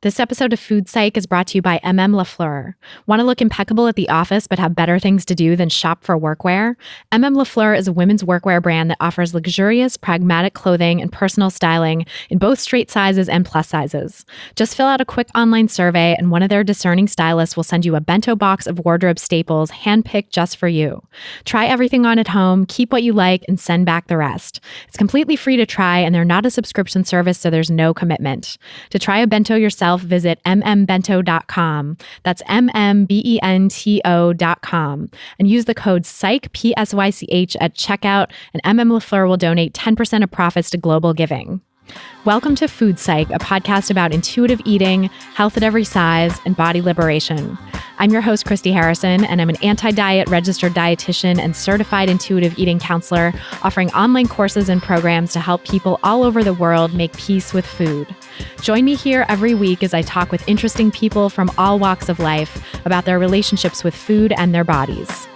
This episode of Food Psych is brought to you by LaFleur. Want to look impeccable at the office but have better things to do than shop for workwear? LaFleur is a women's workwear brand that offers luxurious, pragmatic clothing and personal styling in both straight sizes and plus sizes. Just fill out a quick online survey and one of their discerning stylists will send you a bento box of wardrobe staples handpicked just for you. Try everything on at home, keep what you like, and send back the rest. It's completely free to try and they're not a subscription service, so there's no commitment. To try a bento yourself, visit mmbento.com. That's mmbento.com and use the code PSYCH, P-S-Y-C-H at checkout, and LaFleur will donate 10% of profits to global giving. Welcome to Food Psych, a podcast about intuitive eating, health at every size, and body liberation. I'm your host, Christy Harrison, and I'm an anti-diet registered dietitian and certified intuitive eating counselor, offering online courses and programs to help people all over the world make peace with food. Join me here every week as I talk with interesting people from all walks of life about their relationships with food and their bodies.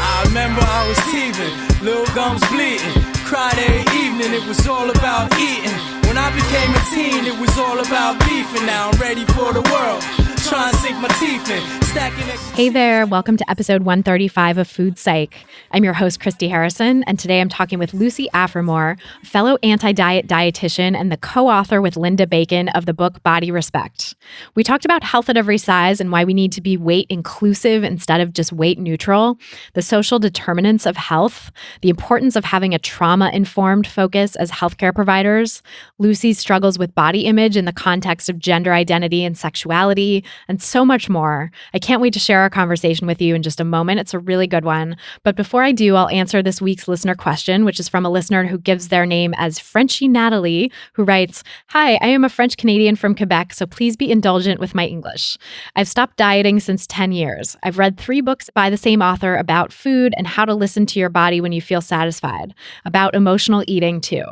I remember I was teething, little gums bleeding. Cried every evening, it was all about eating. When I became a teen, it was all about beefing. Now I'm ready for the world. Try and sink my teeth in. Hey there, welcome to episode 135 of Food Psych. I'm your host, Christy Harrison, and today I'm talking with Lucy Aphramor, a fellow anti-diet dietitian and the co-author with Linda Bacon of the book Body Respect. We talked about health at every size and why we need to be weight inclusive instead of just weight neutral, the social determinants of health, the importance of having a trauma-informed focus as healthcare providers, Lucy's struggles with body image in the context of gender identity and sexuality, and so much more. I can't wait to share our conversation with you in just a moment. It's a really good one. But before I do, I'll answer this week's listener question, which is from a listener who gives their name as Frenchy Natalie, who writes, "Hi, I am a French Canadian from Quebec, so please be indulgent with my English. I've stopped dieting since 10 years. I've read 3 books by the same author about food and how to listen to your body when you feel satisfied, about emotional eating too.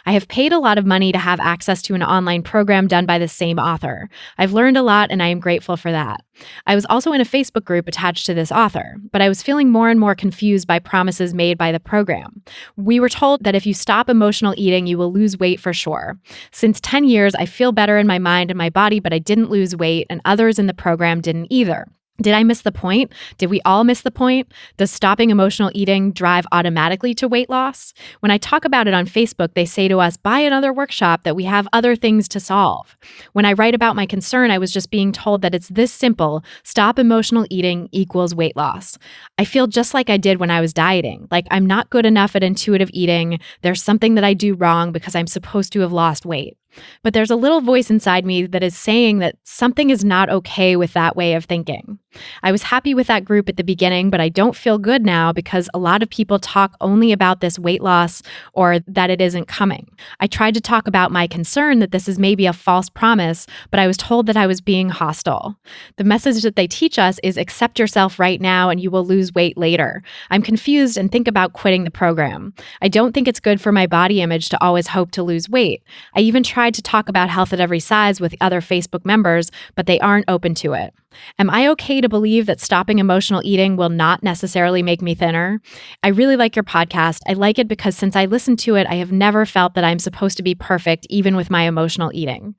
I have paid a lot of money to have access to an online program done by the same author. I've learned a lot and I am grateful for that. I was also in a Facebook group attached to this author, but I was feeling more and more confused by promises made by the program. We were told that if you stop emotional eating, you will lose weight for sure. Since 10 years, I feel better in my mind and my body, but I didn't lose weight, and others in the program didn't either. Did I miss the point? Did we all miss the point? Does stopping emotional eating drive automatically to weight loss? When I talk about it on Facebook, they say to us, buy another workshop, that we have other things to solve. When I write about my concern, I was just being told that it's this simple: stop emotional eating equals weight loss. I feel just like I did when I was dieting, like I'm not good enough at intuitive eating. There's something that I do wrong because I'm supposed to have lost weight. But there's a little voice inside me that is saying that something is not okay with that way of thinking. I was happy with that group at the beginning, but I don't feel good now because a lot of people talk only about this weight loss or that it isn't coming. I tried to talk about my concern that this is maybe a false promise, but I was told that I was being hostile. The message that they teach us is accept yourself right now and you will lose weight later. I'm confused and think about quitting the program. I don't think it's good for my body image to always hope to lose weight. I even tried to talk about health at every size with other Facebook members, but they aren't open to it. Am I okay to believe that stopping emotional eating will not necessarily make me thinner? I really like your podcast. I like it because since I listened to it, I have never felt that I'm supposed to be perfect, even with my emotional eating.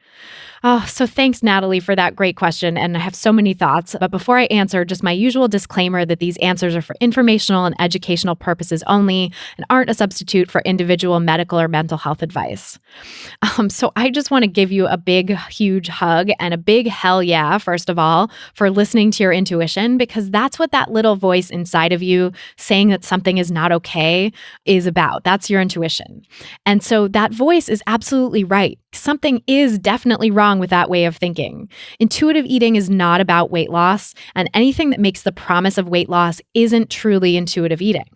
Oh, so thanks, Natalie, for that great question. And I have so many thoughts. But before I answer, just my usual disclaimer that these answers are for informational and educational purposes only and aren't a substitute for individual medical or mental health advice. So I just want to give you a big, huge hug and a big hell yeah, first of all, for listening to your intuition, because that's what that little voice inside of you saying that something is not okay is about. That's your intuition. And so that voice is absolutely right. Something is definitely wrong with that way of thinking. Intuitive eating is not about weight loss, and anything that makes the promise of weight loss isn't truly intuitive eating.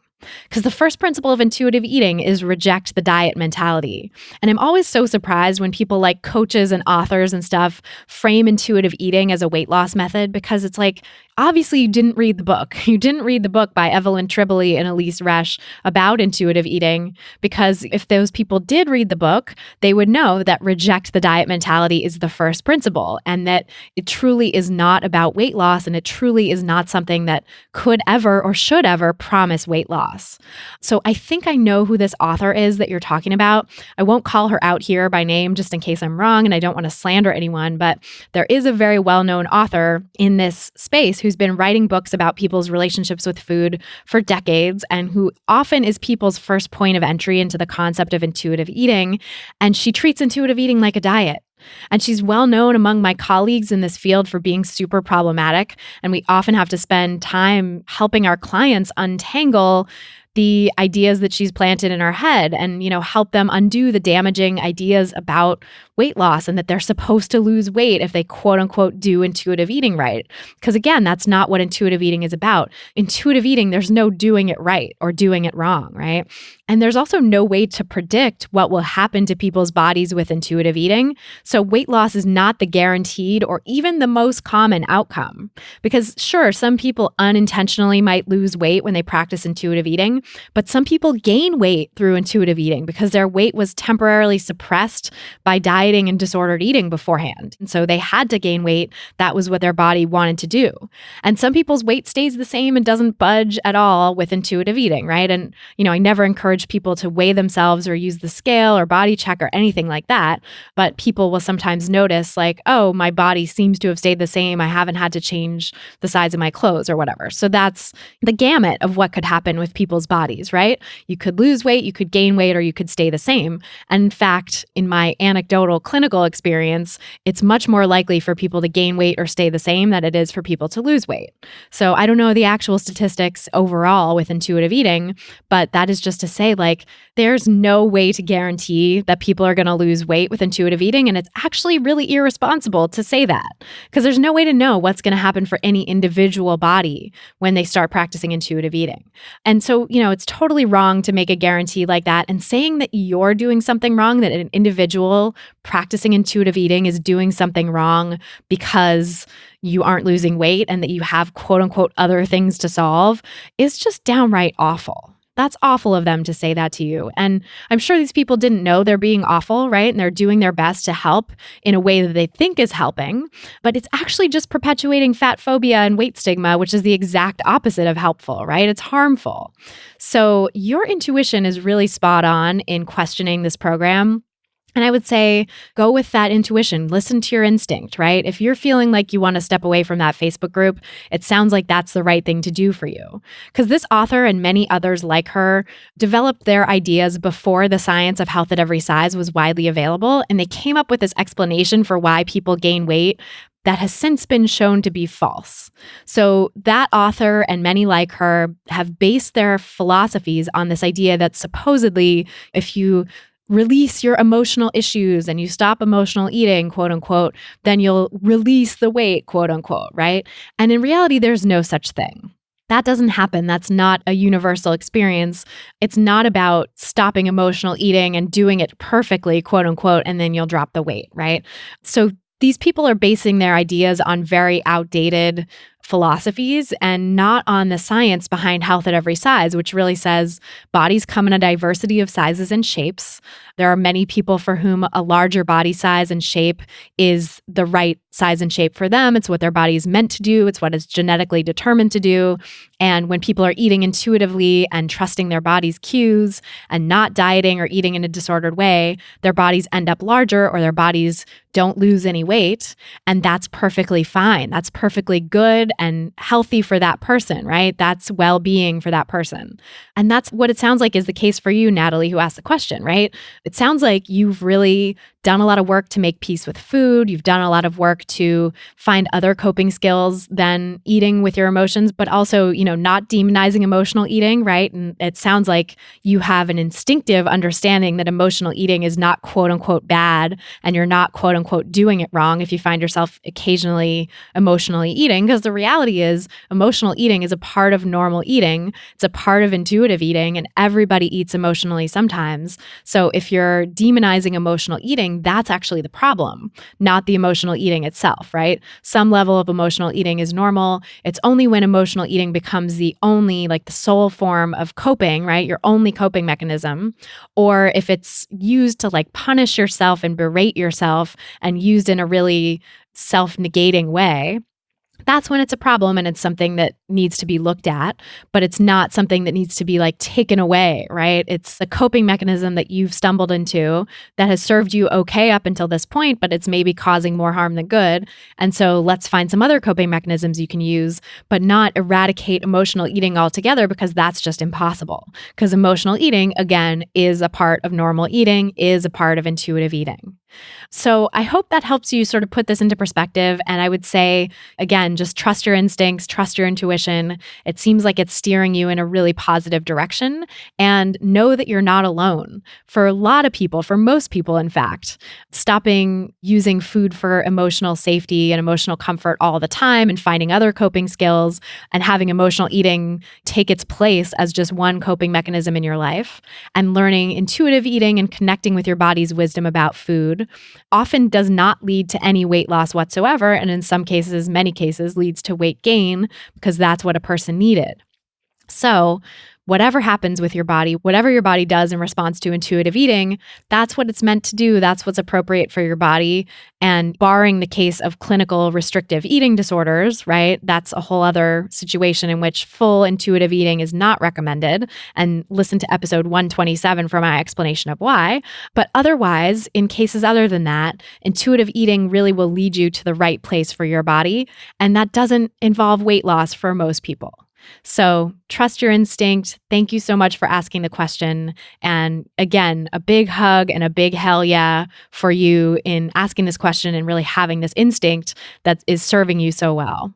Because the first principle of intuitive eating is reject the diet mentality. And I'm always so surprised when people like coaches and authors and stuff frame intuitive eating as a weight loss method, because it's like, obviously you didn't read the book. You didn't read the book by Evelyn Tribole and Elise Resch about intuitive eating, because if those people did read the book, they would know that reject the diet mentality is the first principle, and that it truly is not about weight loss, and it truly is not something that could ever or should ever promise weight loss. loss. So I think I know who this author is that you're talking about. I won't call her out here by name just in case I'm wrong, and I don't want to slander anyone, but there is a very well-known author in this space who's been writing books about people's relationships with food for decades and who often is people's first point of entry into the concept of intuitive eating. And she treats intuitive eating like a diet. And she's well known among my colleagues in this field for being super problematic. And we often have to spend time helping our clients untangle the ideas that she's planted in our head and, help them undo the damaging ideas about weight loss and that they're supposed to lose weight if they quote unquote do intuitive eating right. Because again, that's not what intuitive eating is about. Intuitive eating, there's no doing it right or doing it wrong, right? And there's also no way to predict what will happen to people's bodies with intuitive eating. So weight loss is not the guaranteed or even the most common outcome. Because sure, some people unintentionally might lose weight when they practice intuitive eating, but some people gain weight through intuitive eating because their weight was temporarily suppressed by dieting and disordered eating beforehand. And so they had to gain weight. That was what their body wanted to do. And some people's weight stays the same and doesn't budge at all with intuitive eating, right? And, I never encourage people to weigh themselves or use the scale or body check or anything like that. But people will sometimes notice like, oh, my body seems to have stayed the same. I haven't had to change the size of my clothes or whatever. So that's the gamut of what could happen with people's bodies, right? You could lose weight, you could gain weight, or you could stay the same. And in fact, in my anecdotal clinical experience, it's much more likely for people to gain weight or stay the same than it is for people to lose weight. So I don't know the actual statistics overall with intuitive eating, but that is just to say, like, there's no way to guarantee that people are going to lose weight with intuitive eating. And it's actually really irresponsible to say that because there's no way to know what's going to happen for any individual body when they start practicing intuitive eating. And so, it's totally wrong to make a guarantee like that. And saying that you're doing something wrong, that an individual practicing intuitive eating is doing something wrong because you aren't losing weight and that you have quote unquote other things to solve is just downright awful. That's awful of them to say that to you. And I'm sure these people didn't know they're being awful, right? And they're doing their best to help in a way that they think is helping, but it's actually just perpetuating fat phobia and weight stigma, which is the exact opposite of helpful, right? It's harmful. So your intuition is really spot on in questioning this program. And I would say, go with that intuition. Listen to your instinct, right? If you're feeling like you want to step away from that Facebook group, it sounds like that's the right thing to do for you. Because this author and many others like her developed their ideas before the science of health at every size was widely available. And they came up with this explanation for why people gain weight that has since been shown to be false. So that author and many like her have based their philosophies on this idea that supposedly if you release your emotional issues and you stop emotional eating, quote unquote, then you'll release the weight, quote unquote, right? And in reality, there's no such thing. That doesn't happen. That's not a universal experience. It's not about stopping emotional eating and doing it perfectly, quote unquote, and then you'll drop the weight, right? So these people are basing their ideas on very outdated philosophies and not on the science behind health at every size, which really says bodies come in a diversity of sizes and shapes. There are many people for whom a larger body size and shape is the right size and shape for them. It's what their body is meant to do. It's what is genetically determined to do. And when people are eating intuitively and trusting their body's cues and not dieting or eating in a disordered way, their bodies end up larger or their bodies don't lose any weight. And that's perfectly fine. That's perfectly good and healthy for that person, right? That's well-being for that person. And that's what it sounds like is the case for you, Natalie, who asked the question, right? It sounds like you've really done a lot of work to make peace with food. You've done a lot of work to find other coping skills than eating with your emotions, but also, not demonizing emotional eating, right? And it sounds like you have an instinctive understanding that emotional eating is not quote unquote bad and you're not quote unquote doing it wrong if you find yourself occasionally emotionally eating, because the reality is emotional eating is a part of normal eating. It's a part of intuitive eating and everybody eats emotionally sometimes. So if you're demonizing emotional eating, that's actually the problem, not the emotional eating itself, right? Some level of emotional eating is normal. It's only when emotional eating becomes the only, like the sole form of coping, right? Your only coping mechanism, or if it's used to like punish yourself and berate yourself and used in a really self-negating way, that's when it's a problem and it's something that needs to be looked at, but it's not something that needs to be like taken away, right? It's a coping mechanism that you've stumbled into that has served you okay up until this point, but it's maybe causing more harm than good. And so let's find some other coping mechanisms you can use, but not eradicate emotional eating altogether, because that's just impossible. Because emotional eating, again, is a part of normal eating, is a part of intuitive eating. So I hope that helps you sort of put this into perspective. And I would say, again, just trust your instincts, trust your intuition. It seems like it's steering you in a really positive direction, and know that you're not alone. For a lot of people, for most people, in fact, stopping using food for emotional safety and emotional comfort all the time and finding other coping skills and having emotional eating take its place as just one coping mechanism in your life, and learning intuitive eating and connecting with your body's wisdom about food often does not lead to any weight loss whatsoever, and in some cases, many cases, leads to weight gain, because that's what a person needed. So whatever happens with your body, whatever your body does in response to intuitive eating, that's what it's meant to do. That's what's appropriate for your body. And barring the case of clinical restrictive eating disorders, right? That's a whole other situation in which full intuitive eating is not recommended. And listen to episode 127 for my explanation of why. But otherwise, in cases other than that, intuitive eating really will lead you to the right place for your body. And that doesn't involve weight loss for most people. So trust your instinct. Thank you so much for asking the question. And again, a big hug and a big hell yeah for you in asking this question and really having this instinct that is serving you so well.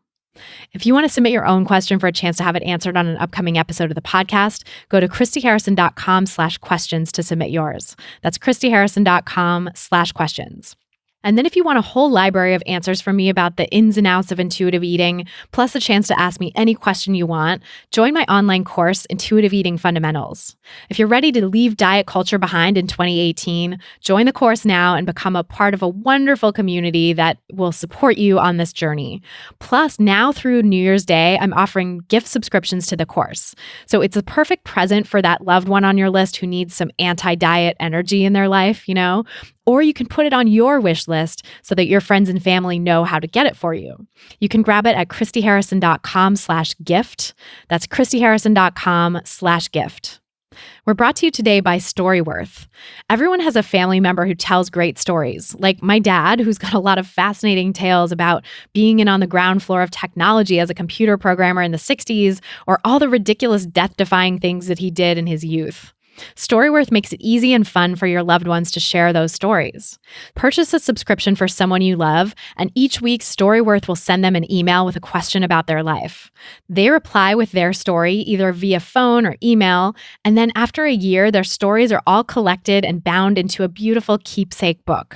If you want to submit your own question for a chance to have it answered on an upcoming episode of the podcast, go to christyharrison.com/questions to submit yours. That's christyharrison.com/questions. And then if you want a whole library of answers from me about the ins and outs of intuitive eating, plus a chance to ask me any question you want, join my online course, Intuitive Eating Fundamentals. If you're ready to leave diet culture behind in 2018, join the course now and become a part of a wonderful community that will support you on this journey. Plus, now through New Year's Day, I'm offering gift subscriptions to the course. So it's a perfect present for that loved one on your list who needs some anti-diet energy in their life, you know? Or you can put it on your wish list so that your friends and family know how to get it for you. You can grab it at christyharrison.com/gift. That's christyharrison.com/gift. We're brought to you today by Storyworth. Everyone has a family member who tells great stories, like my dad, who's got a lot of fascinating tales about being in on the ground floor of technology as a computer programmer in the 60s, or all the ridiculous death-defying things that he did in his youth. Storyworth makes it easy and fun for your loved ones to share those stories. Purchase a subscription for someone you love, and each week Storyworth will send them an email with a question about their life. They reply with their story either via phone or email, and then after a year, their stories are all collected and bound into a beautiful keepsake book.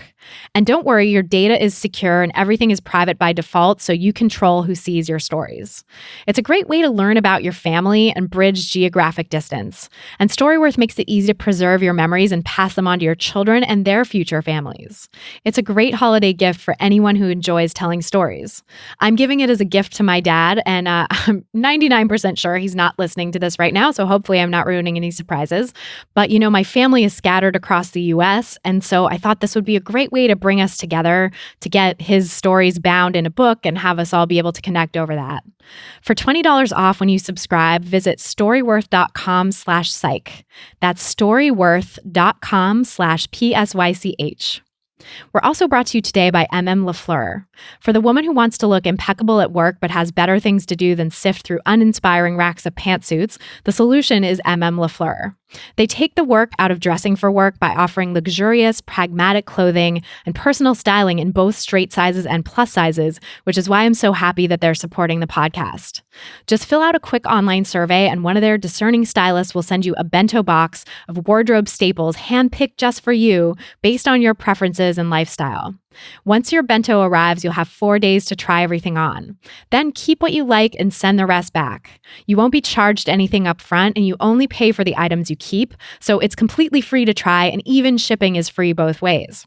And don't worry, your data is secure and everything is private by default, so you control who sees your stories. It's a great way to learn about your family and bridge geographic distance. And Storyworth makes it easy to preserve your memories and pass them on to your children and their future families. It's a great holiday gift for anyone who enjoys telling stories. I'm giving it as a gift to my dad, and I'm 99% sure he's not listening to this right now, so hopefully I'm not ruining any surprises. But you know, my family is scattered across the US, and so I thought this would be a great way to bring us together, to get his stories bound in a book and have us all be able to connect over that. For $20 off when you subscribe, visit storyworth.com/psych. That's storyworth.com/PSYCH. We're also brought to you today by LaFleur. For the woman who wants to look impeccable at work but has better things to do than sift through uninspiring racks of pantsuits, the solution is LaFleur. They take the work out of dressing for work by offering luxurious, pragmatic clothing and personal styling in both straight sizes and plus sizes, which is why I'm so happy that they're supporting the podcast. Just fill out a quick online survey and one of their discerning stylists will send you a bento box of wardrobe staples handpicked just for you based on your preferences and lifestyle. Once your bento arrives, you'll have 4 days to try everything on. Then keep what you like and send the rest back. You won't be charged anything up front and you only pay for the items you keep, so it's completely free to try and even shipping is free both ways.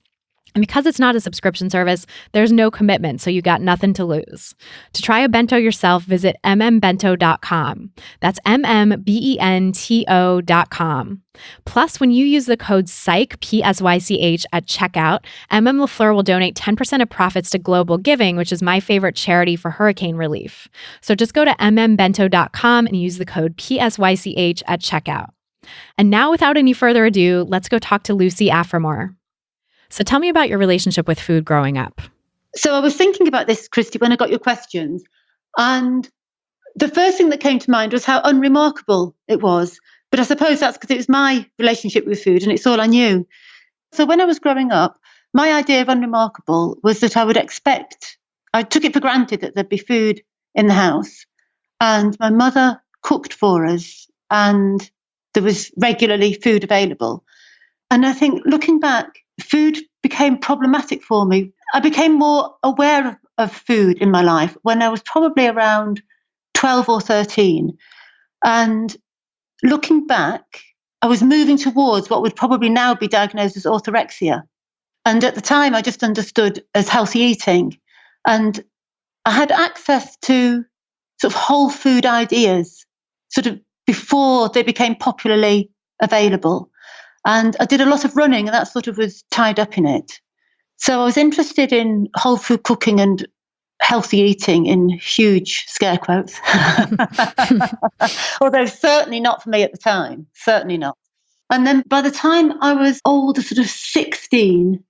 And because it's not a subscription service, there's no commitment, so you got nothing to lose. To try a bento yourself, visit mmbento.com. That's MMBENTO.com. Plus, when you use the code PSYCH, P-S-Y-C-H, at checkout, MM LaFleur will donate 10% of profits to Global Giving, which is my favorite charity for hurricane relief. So just go to mmbento.com and use the code PSYCH at checkout. And now, without any further ado, let's go talk to Lucy Aphramor. So tell me about your relationship with food growing up. So I was thinking about this, Christy, when I got your questions. And the first thing that came to mind was how unremarkable it was. But I suppose that's because it was my relationship with food and it's all I knew. So when I was growing up, my idea of unremarkable was that I took it for granted that there'd be food in the house. And my mother cooked for us and there was regularly food available. And I think looking back, food became problematic for me. I became more aware of food in my life when I was probably around 12 or 13. And looking back, I was moving towards what would probably now be diagnosed as orthorexia. And at the time, I just understood as healthy eating. And I had access to sort of whole food ideas sort of before they became popularly available. And I did a lot of running and that sort of was tied up in it. So I was interested in whole food cooking and healthy eating in huge scare quotes. Although certainly not for me at the time, certainly not. And then by the time I was older, sort of 16,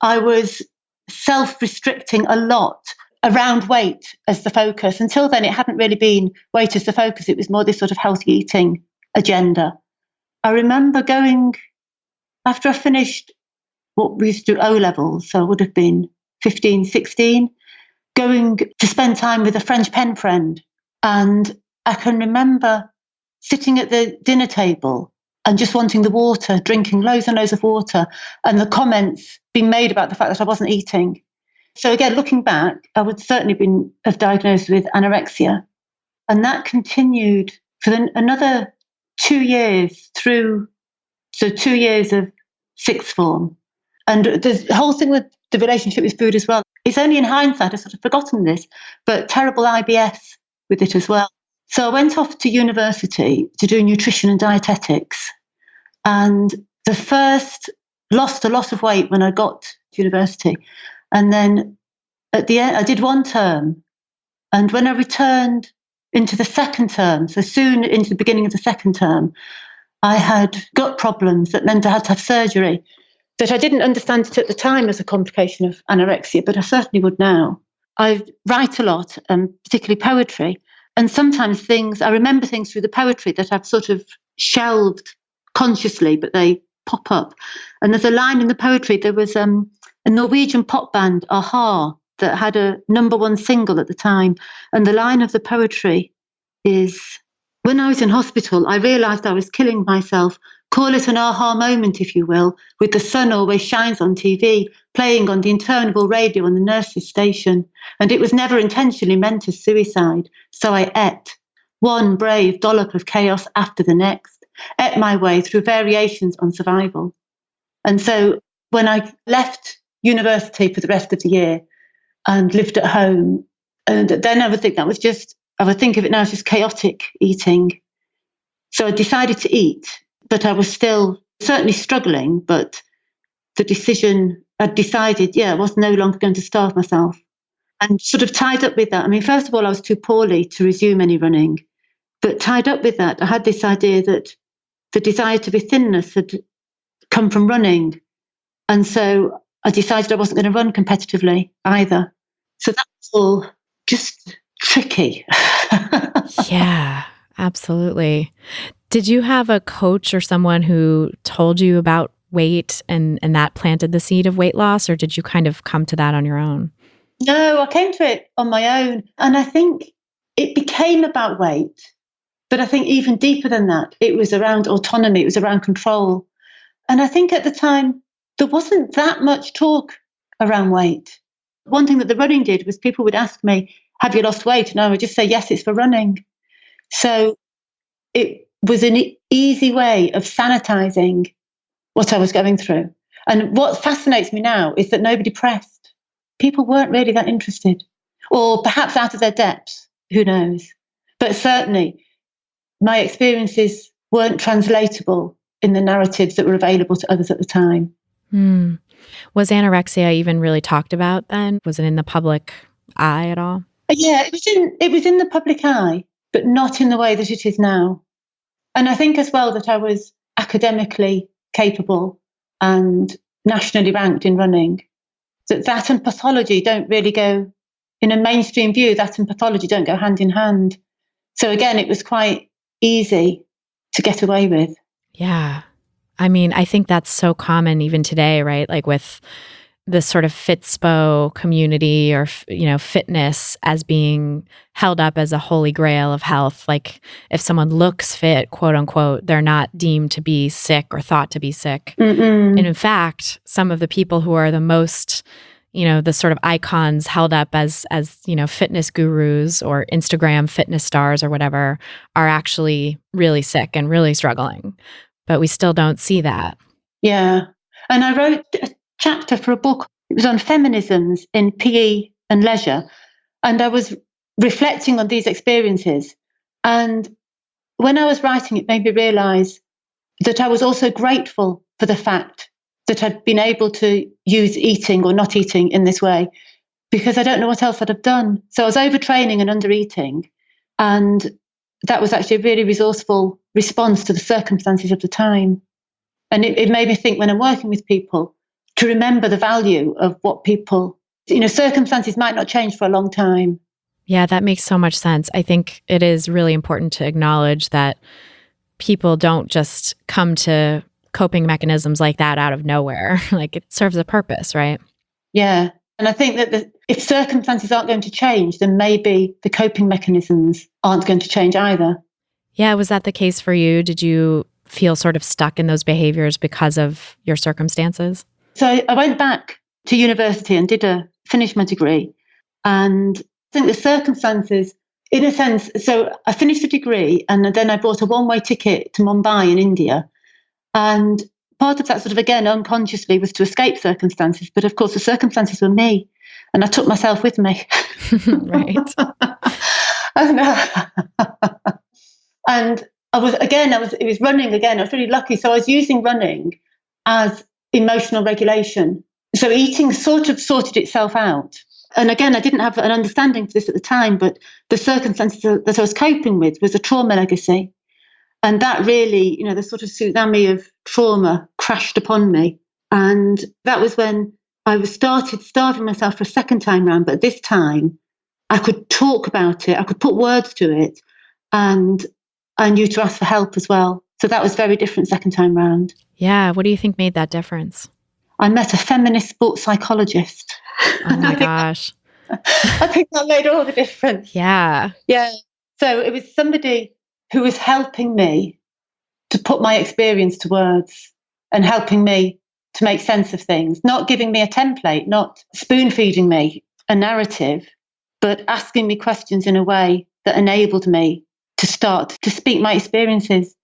I was self-restricting a lot around weight as the focus. Until then, it hadn't really been weight as the focus. It was more this sort of healthy eating agenda. I remember going, after I finished what we used to do O-levels, so I would have been 15, 16, going to spend time with a French pen friend. And I can remember sitting at the dinner table and just wanting the water, drinking loads and loads of water, and the comments being made about the fact that I wasn't eating. So again, looking back, I would certainly have diagnosed with anorexia. And that continued for another 2 years through, so 2 years of sixth form. And the whole thing with the relationship with food as well, it's only in hindsight I've sort of forgotten this, but terrible IBS with it as well. So I went off to university to do nutrition and dietetics. And lost a lot of weight when I got to university. And then at the end, I did one term. And when I returned into the second term, so soon into the beginning of the second term, I had gut problems that meant I had to have surgery that I didn't understand it at the time as a complication of anorexia, but I certainly would now. I write a lot, particularly poetry, and sometimes I remember things through the poetry that I've sort of shelved consciously, but they pop up. And there's a line in the poetry, there was a Norwegian pop band, Aha, that had a #1 single at the time. And the line of the poetry is, when I was in hospital, I realised I was killing myself. Call it an aha moment, if you will, with the sun always shines on TV, playing on the interminable radio on the nurse's station. And it was never intentionally meant as suicide. So I ate one brave dollop of chaos after the next, ate my way through variations on survival. And so when I left university for the rest of the year and lived at home, and then I would think of it now as just chaotic eating. So I decided to eat, but I was still certainly struggling, but the decision I'd decided, I was no longer going to starve myself. And sort of tied up with that, I mean, first of all, I was too poorly to resume any running, but tied up with that, I had this idea that the desire to be thinness had come from running. And so I decided I wasn't going to run competitively either. So that was all just tricky. Yeah, absolutely. Did you have a coach or someone who told you about weight and that planted the seed of weight loss, or did you kind of come to that on your own? No, I came to it on my own. And I think it became about weight. But I think even deeper than that, it was around autonomy, it was around control. And I think at the time, there wasn't that much talk around weight. One thing that the running did was people would ask me, have you lost weight? And I would just say, yes, it's for running. So it was an easy way of sanitizing what I was going through. And what fascinates me now is that nobody pressed. People weren't really that interested, or perhaps out of their depths, who knows? But certainly my experiences weren't translatable in the narratives that were available to others at the time. Was anorexia even really talked about then? Was it in the public eye at all? Yeah, it was in the public eye, but not in the way that it is now. And I think as well that I was academically capable and nationally ranked in running. That and pathology don't really go, in a mainstream view, that and pathology don't go hand in hand. So again, it was quite easy to get away with. Yeah. I mean, I think that's so common even today, right? Like with this sort of Fitspo community or, fitness as being held up as a holy grail of health. Like if someone looks fit, quote unquote, they're not deemed to be sick or thought to be sick. And in fact, some of the people who are the most, the sort of icons held up as fitness gurus or Instagram fitness stars or whatever are actually really sick and really struggling. But we still don't see that. Yeah. And I wrote a chapter for a book. It was on feminisms in PE and leisure. And I was reflecting on these experiences. And when I was writing, it made me realize that I was also grateful for the fact that I'd been able to use eating or not eating in this way, because I don't know what else I'd have done. So I was overtraining and undereating. And that was actually a really resourceful response to the circumstances of the time. And it made me think when I'm working with people to remember the value of what people, circumstances might not change for a long time. Yeah, that makes so much sense. I think it is really important to acknowledge that people don't just come to coping mechanisms like that out of nowhere. Like it serves a purpose, right? Yeah. And I think that if circumstances aren't going to change, then maybe the coping mechanisms aren't going to change either. Yeah. Was that the case for you? Did you feel sort of stuck in those behaviors because of your circumstances? So I went back to university and finished my degree. And I think the circumstances, in a sense, so I finished the degree and then I bought a one-way ticket to Mumbai in India. And part of that sort of, again, unconsciously was to escape circumstances. But of course, the circumstances were me. And I took myself with me. Right. And it was running again. I was really lucky. So I was using running as emotional regulation. So eating sort of sorted itself out. And again, I didn't have an understanding for this at the time, but the circumstances that I was coping with was a trauma legacy. And that really, the sort of tsunami of trauma crashed upon me. And that was when I started starving myself for a second time round. But this time I could talk about it. I could put words to it. And I knew to ask for help as well. So that was very different second time round. Yeah. What do you think made that difference? I met a feminist sports psychologist. Oh my gosh. I think that made all the difference. Yeah. Yeah. So it was somebody who was helping me to put my experience to words and helping me to make sense of things, not giving me a template, not spoon feeding me a narrative, but asking me questions in a way that enabled me to start to speak my experiences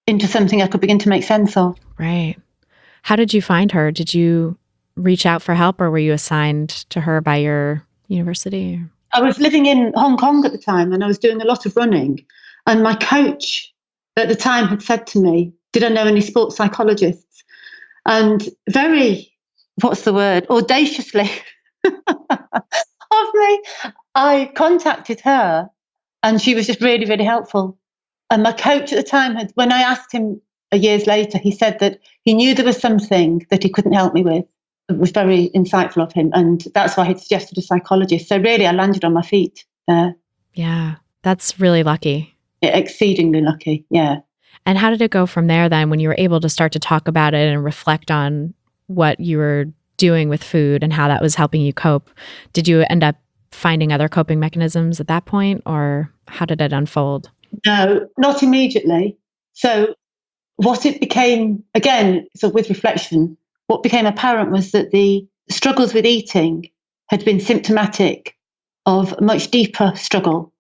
into something I could begin to make sense of. Right. How did you find her? Did you reach out for help or were you assigned to her by your university? I was living in Hong Kong at the time and I was doing a lot of running. And my coach at the time had said to me, did I know any sports psychologists? And very, audaciously of me, I contacted her and she was just really, really helpful. And my coach at the time when I asked him years later, he said that he knew there was something that he couldn't help me with. It was very insightful of him. And that's why he'd suggested a psychologist. So really, I landed on my feet there. Yeah, that's really lucky. Yeah, exceedingly lucky, yeah. And how did it go from there then when you were able to start to talk about it and reflect on what you were doing with food and how that was helping you cope? Did you end up finding other coping mechanisms at that point or how did it unfold? No, not immediately. So what it became, again, so with reflection, what became apparent was that the struggles with eating had been symptomatic of a much deeper struggle.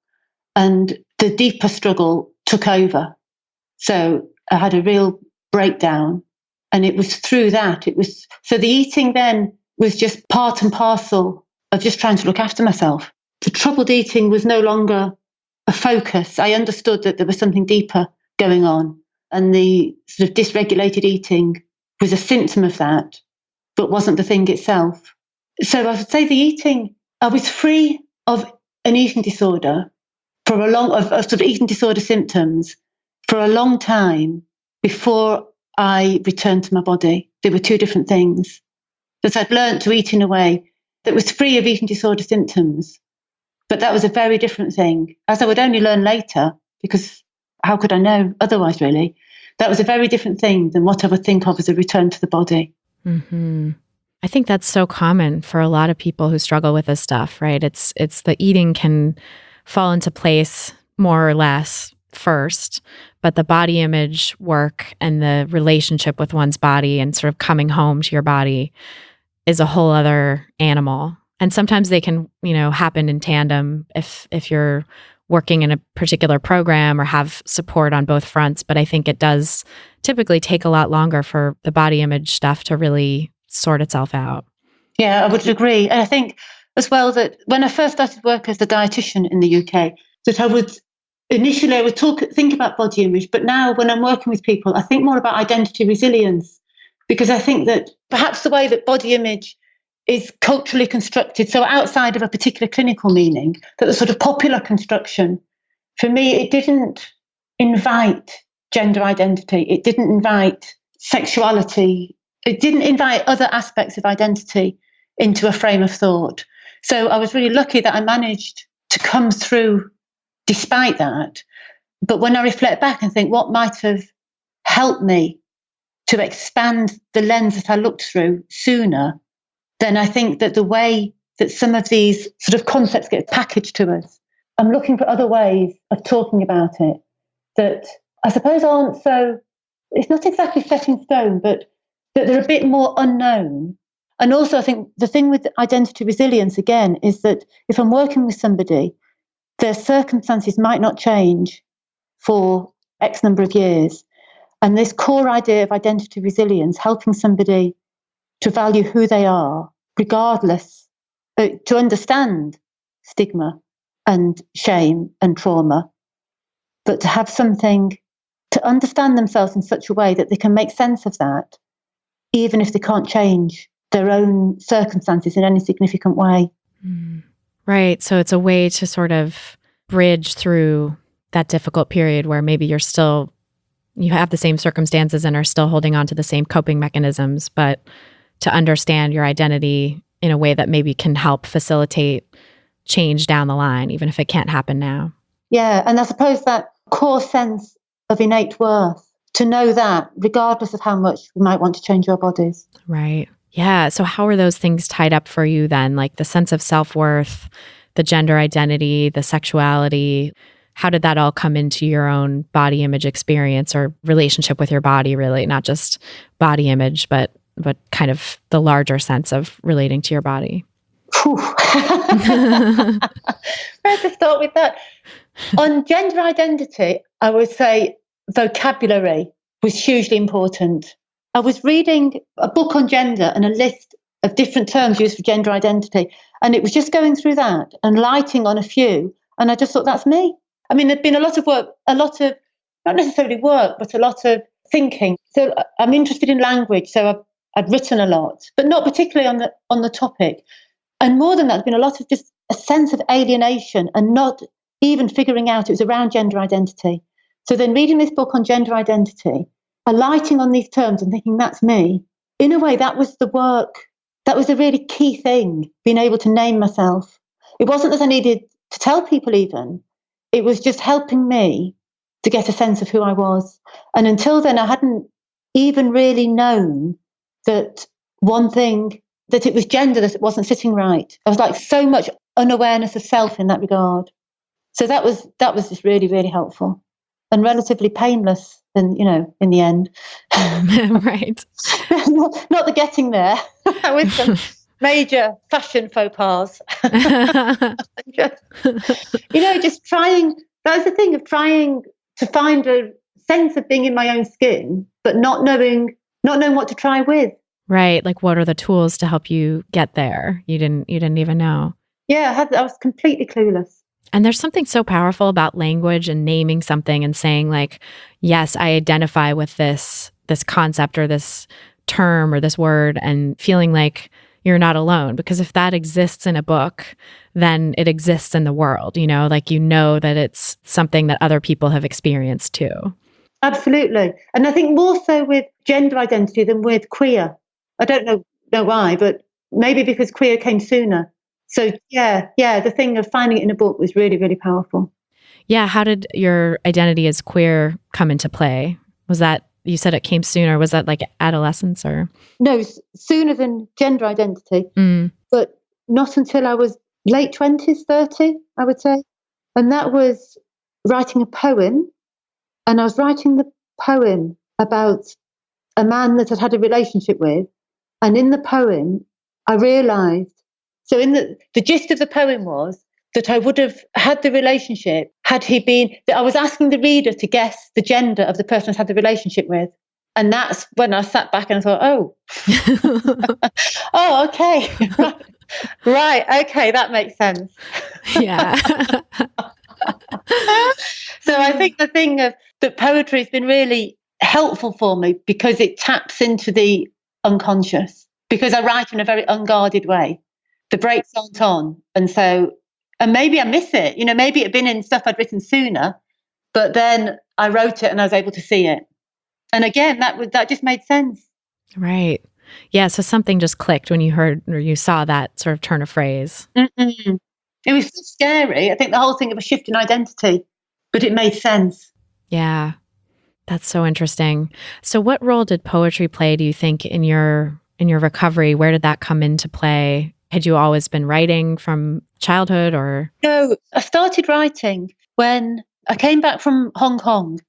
And the deeper struggle took over. So I had a real breakdown And it was through that. So the eating then was just part and parcel of just trying to look after myself. The troubled eating was no longer a focus. I understood that there was something deeper going on. And the sort of dysregulated eating was a symptom of that, but wasn't the thing itself. So I would say the eating, I was free of an eating disorder of sort of eating disorder symptoms for a long time before I returned to my body. They were two different things. That I'd learned to eat in a way that was free of eating disorder symptoms. But that was a very different thing, as I would only learn later, because how could I know otherwise, really? That was a very different thing than what I would think of as a return to the body. Mm-hmm. I think that's so common for a lot of people who struggle with this stuff, right? It's the eating can fall into place more or less first, but the body image work and the relationship with one's body and sort of coming home to your body is a whole other animal. And sometimes they can, happen in tandem if you're working in a particular program or have support on both fronts. But I think it does typically take a lot longer for the body image stuff to really sort itself out. Yeah, I would agree. And I think as well that when I first started work as a dietitian in the UK, that I would think about body image, but now when I'm working with people, I think more about identity resilience, because I think that perhaps the way that body image is culturally constructed, so outside of a particular clinical meaning, that the sort of popular construction, for me, it didn't invite gender identity. It didn't invite sexuality. It didn't invite other aspects of identity into a frame of thought. So I was really lucky that I managed to come through despite that. But when I reflect back and think what might have helped me to expand the lens that I looked through sooner, then I think that the way that some of these sort of concepts get packaged to us, I'm looking for other ways of talking about it that I suppose aren't so, it's not exactly set in stone, but that they're a bit more unknown. And also I think the thing with identity resilience, again, is that if I'm working with somebody, their circumstances might not change for X number of years. And this core idea of identity resilience, helping somebody to value who they are, regardless, to understand stigma and shame and trauma, but to have something to understand themselves in such a way that they can make sense of that, even if they can't change their own circumstances in any significant way. Right. So it's a way to sort of bridge through that difficult period where maybe you have the same circumstances and are still holding on to the same coping mechanisms, but to understand your identity in a way that maybe can help facilitate change down the line, even if it can't happen now. Yeah. And I suppose that core sense of innate worth, to know that regardless of how much we might want to change our bodies. Right. Yeah. So how are those things tied up for you then? Like the sense of self-worth, the gender identity, the sexuality, how did that all come into your own body image experience or relationship with your body, really? Not just body image, but kind of the larger sense of relating to your body. Where to start with that? On gender identity, I would say vocabulary was hugely important. I was reading a book on gender and a list of different terms used for gender identity, and it was just going through that and lighting on a few, and I just thought, that's me. I mean, there'd been a lot of work, not necessarily work, but a lot of thinking. So I'm interested in language, so I'd written a lot, but not particularly on the topic. And more than that, there's been a lot of just a sense of alienation and not even figuring out it was around gender identity. So then reading this book on gender identity, alighting on these terms and thinking, that's me. In a way, that was the work. That was a really key thing, being able to name myself. It wasn't that I needed to tell people even. It was just helping me to get a sense of who I was. And until then, I hadn't even really known that one thing, that it was gender that wasn't sitting right. I was like so much unawareness of self in that regard. So that was just really, really helpful and relatively painless in the end. Right. not the getting there with some major fashion faux pas. just trying, that was the thing of trying to find a sense of being in my own skin, but not knowing not knowing what to try with. Right. Like, what are the tools to help you get there? You didn't even know. Yeah, I was completely clueless. And there's something so powerful about language and naming something and saying like, yes, I identify with this concept or this term or this word, and feeling like you're not alone. Because if that exists in a book, then it exists in the world, like, that it's something that other people have experienced too. Absolutely. And I think more so with gender identity than with queer. I don't know why, but maybe because queer came sooner. So yeah, the thing of finding it in a book was really, really powerful. Yeah. How did your identity as queer come into play? Was that, you said it came sooner, was that like adolescence or? No, sooner than gender identity, but not until I was late 20s, 30, I would say. And that was writing a poem. And I was writing the poem about a man that I'd had a relationship with. And in the poem, I realised, so in the gist of the poem was that I would have had the relationship had he been, that I was asking the reader to guess the gender of the person I'd had the relationship with. And that's when I sat back and I thought, oh, oh, okay. Right. Okay. That makes sense. Yeah. So I think the thing of that poetry has been really helpful for me because it taps into the unconscious, because I write in a very unguarded way. The brakes aren't on. And maybe I miss it. Maybe it had been in stuff I'd written sooner, but then I wrote it and I was able to see it. And again, that just made sense. Right. Yeah. So something just clicked when you heard or you saw that sort of turn of phrase. Mm-mm. It was so scary. I think the whole thing of a shift in identity, but it made sense. Yeah. That's so interesting. So what role did poetry play, do you think, in your recovery? Where did that come into play? Had you always been writing from childhood or? No, I started writing when I came back from Hong Kong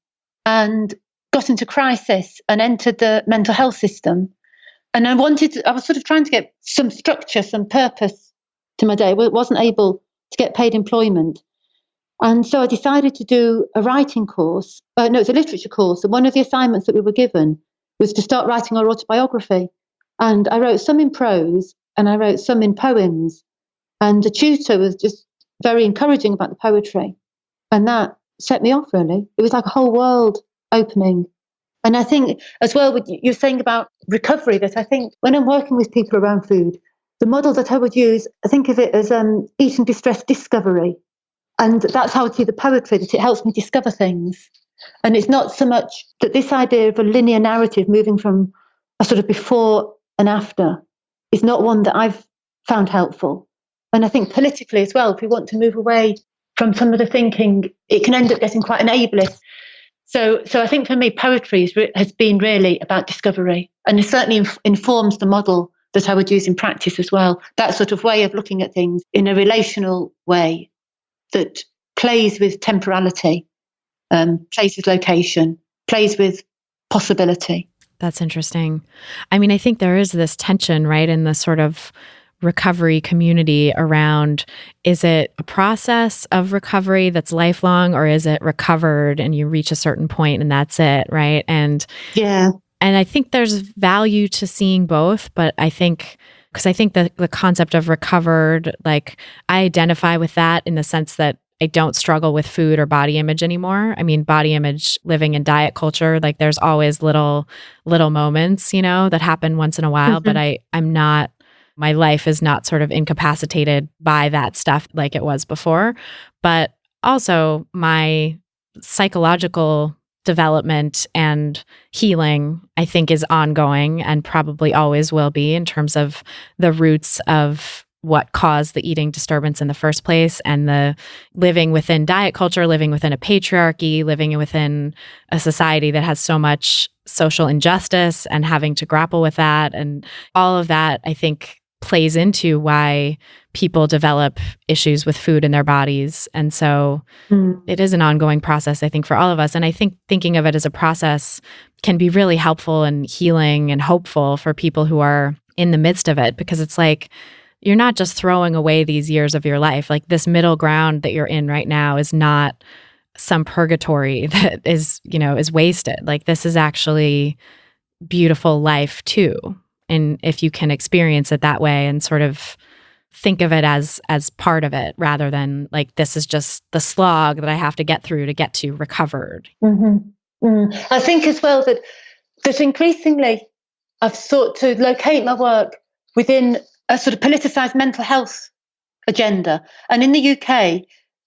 and got into crisis and entered the mental health system. And I was sort of trying to get some structure, some purpose to my day. I wasn't able to get paid employment. And so I decided to do a writing course. It's a literature course. And one of the assignments that we were given was to start writing our autobiography. And I wrote some in prose and I wrote some in poems. And the tutor was just very encouraging about the poetry. And that set me off, really. It was like a whole world opening. And I think as well, what you're saying about recovery, that I think when I'm working with people around food, the model that I would use, I think of it as eating distress discovery. And that's how I see the poetry, that it helps me discover things. And it's not so much that this idea of a linear narrative moving from a sort of before and after is not one that I've found helpful. And I think politically as well, if we want to move away from some of the thinking, it can end up getting quite an ableist. So I think for me, poetry has been really about discovery, and it certainly informs the model that I would use in practice as well. That sort of way of looking at things in a relational way that plays with temporality, plays with location, plays with possibility. That's interesting. I mean, I think there is this tension, right, in the sort of recovery community around, is it a process of recovery that's lifelong, or is it recovered and you reach a certain point and that's it, right? And yeah. And I think there's value to seeing both, but I think the concept of recovered, like, I identify with that in the sense that I don't struggle with food or body image anymore. I mean, body image, living in diet culture, like there's always little moments, that happen once in a while, but I'm not, my life is not sort of incapacitated by that stuff like it was before. But also my psychological development and healing, I think, is ongoing and probably always will be, in terms of the roots of what caused the eating disturbance in the first place, and the living within diet culture, living within a patriarchy, living within a society that has so much social injustice and having to grapple with that. And all of that, I think, plays into why people develop issues with food in their bodies. And so it is an ongoing process, I think, for all of us. And I think thinking of it as a process can be really helpful and healing and hopeful for people who are in the midst of it, because it's like, you're not just throwing away these years of your life. Like, this middle ground that you're in right now is not some purgatory that is wasted. Like, this is actually beautiful life too. And if you can experience it that way and sort of think of it as part of it rather than like, this is just the slog that I have to get through to get to recovered. I think as well that increasingly I've sought to locate my work within a sort of politicised mental health agenda. And in the UK,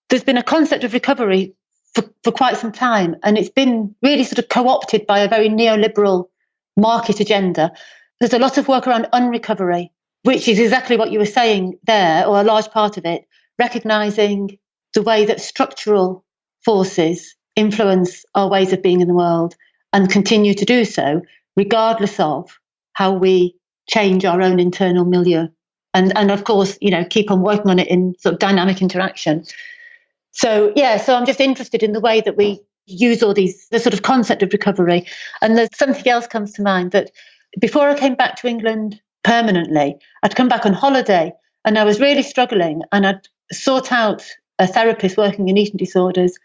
there's been a concept of recovery for quite some time, and it's been really sort of co-opted by a very neoliberal market agenda. There's a lot of work around unrecovery, which is exactly what you were saying there, or a large part of it, recognising the way that structural forces influence our ways of being in the world and continue to do so, regardless of how we change our own internal milieu. And of course, keep on working on it in sort of dynamic interaction. So I'm just interested in the way that we use the sort of concept of recovery. And there's something else comes to mind, that before I came back to England permanently, I'd come back on holiday and I was really struggling, and I'd sought out a therapist working in eating disorders,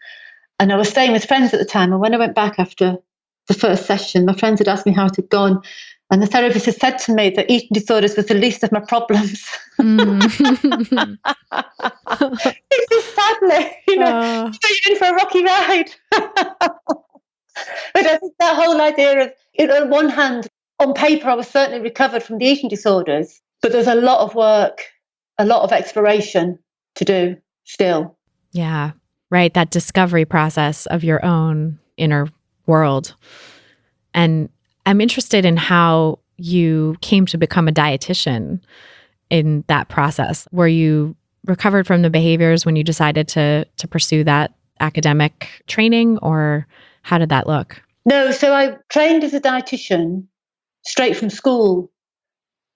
and I was staying with friends at the time. And when I went back after the first session, my friends had asked me how it had gone, and the therapist had said to me that eating disorders was the least of my problems. It's just sadly, you're in for a rocky ride. But I think that whole idea of, on one hand, on paper, I was certainly recovered from the eating disorders, but there's a lot of work, a lot of exploration to do still. Yeah, right. That discovery process of your own inner world. And I'm interested in how you came to become a dietitian in that process. Were you recovered from the behaviors when you decided to pursue that academic training, or how did that look? No, so I trained as a dietitian straight from school.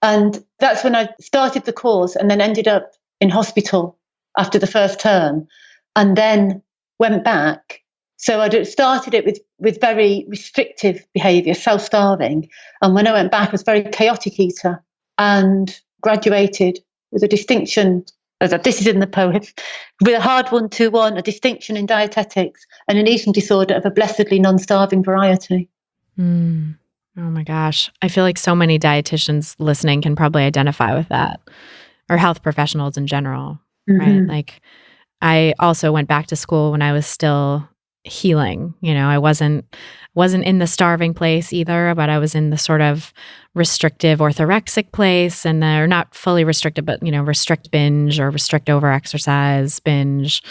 And that's when I started the course and then ended up in hospital after the first term, and then went back. So I started it with very restrictive behaviour, self-starving. And when I went back, I was a very chaotic eater, and graduated with a distinction, this is in the poem, with a hard 1-2-1, a distinction in dietetics and an eating disorder of a blessedly non-starving variety. Oh my gosh. I feel like so many dietitians listening can probably identify with that, or health professionals in general, right? Like, I also went back to school when I was still healing. I wasn't in the starving place either, but I was in the sort of restrictive orthorexic place, and they're not fully restricted, but restrict binge or restrict over exercise binge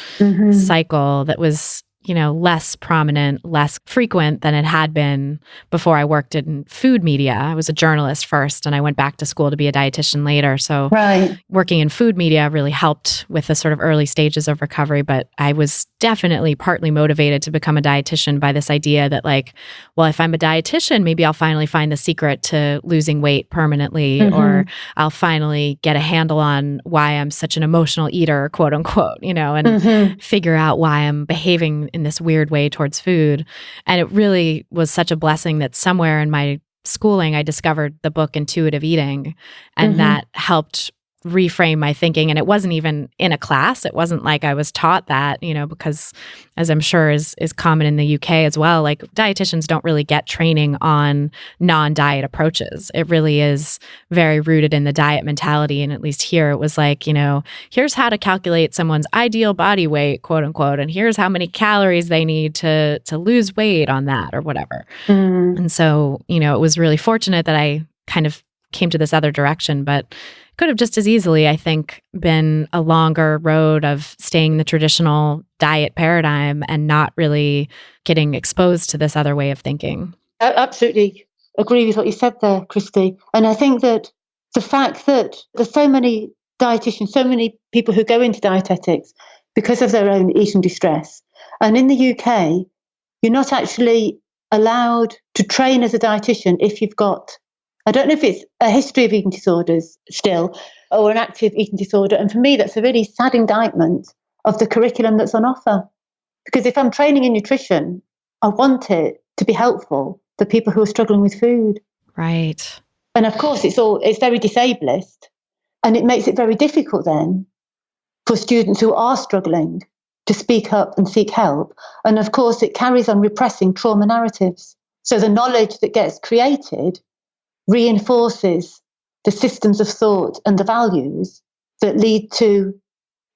cycle that was less prominent, less frequent than it had been before I worked in food media. I was a journalist first, and I went back to school to be a dietitian later. So working in food media really helped with the sort of early stages of recovery. But I was definitely partly motivated to become a dietitian by this idea that, like, well, if I'm a dietitian, maybe I'll finally find the secret to losing weight permanently, or I'll finally get a handle on why I'm such an emotional eater, quote unquote, and figure out why I'm behaving in this weird way towards food. And it really was such a blessing that somewhere in my schooling, I discovered the book Intuitive Eating, and that helped reframe my thinking. And it wasn't even in a class. It wasn't like I was taught that, because as I'm sure is common in the UK as well, like, dietitians don't really get training on non-diet approaches. It really is very rooted in the diet mentality. And at least here it was like, here's how to calculate someone's ideal body weight, quote unquote, and here's how many calories they need to lose weight on that or whatever. And so, it was really fortunate that I kind of came to this other direction, but could have just as easily, I think, been a longer road of staying in the traditional diet paradigm and not really getting exposed to this other way of thinking. I absolutely agree with what you said there, Christy. And I think that the fact that there's so many dietitians, so many people who go into dietetics because of their own eating distress. And in the UK, you're not actually allowed to train as a dietitian if you've got, I don't know if it's a history of eating disorders still, or an active eating disorder. And for me, that's a really sad indictment of the curriculum that's on offer. Because if I'm training in nutrition, I want it to be helpful for people who are struggling with food. Right. And of course, it's very disablest. And it makes it very difficult then for students who are struggling to speak up and seek help. And of course, it carries on repressing trauma narratives. So the knowledge that gets created reinforces the systems of thought and the values that lead to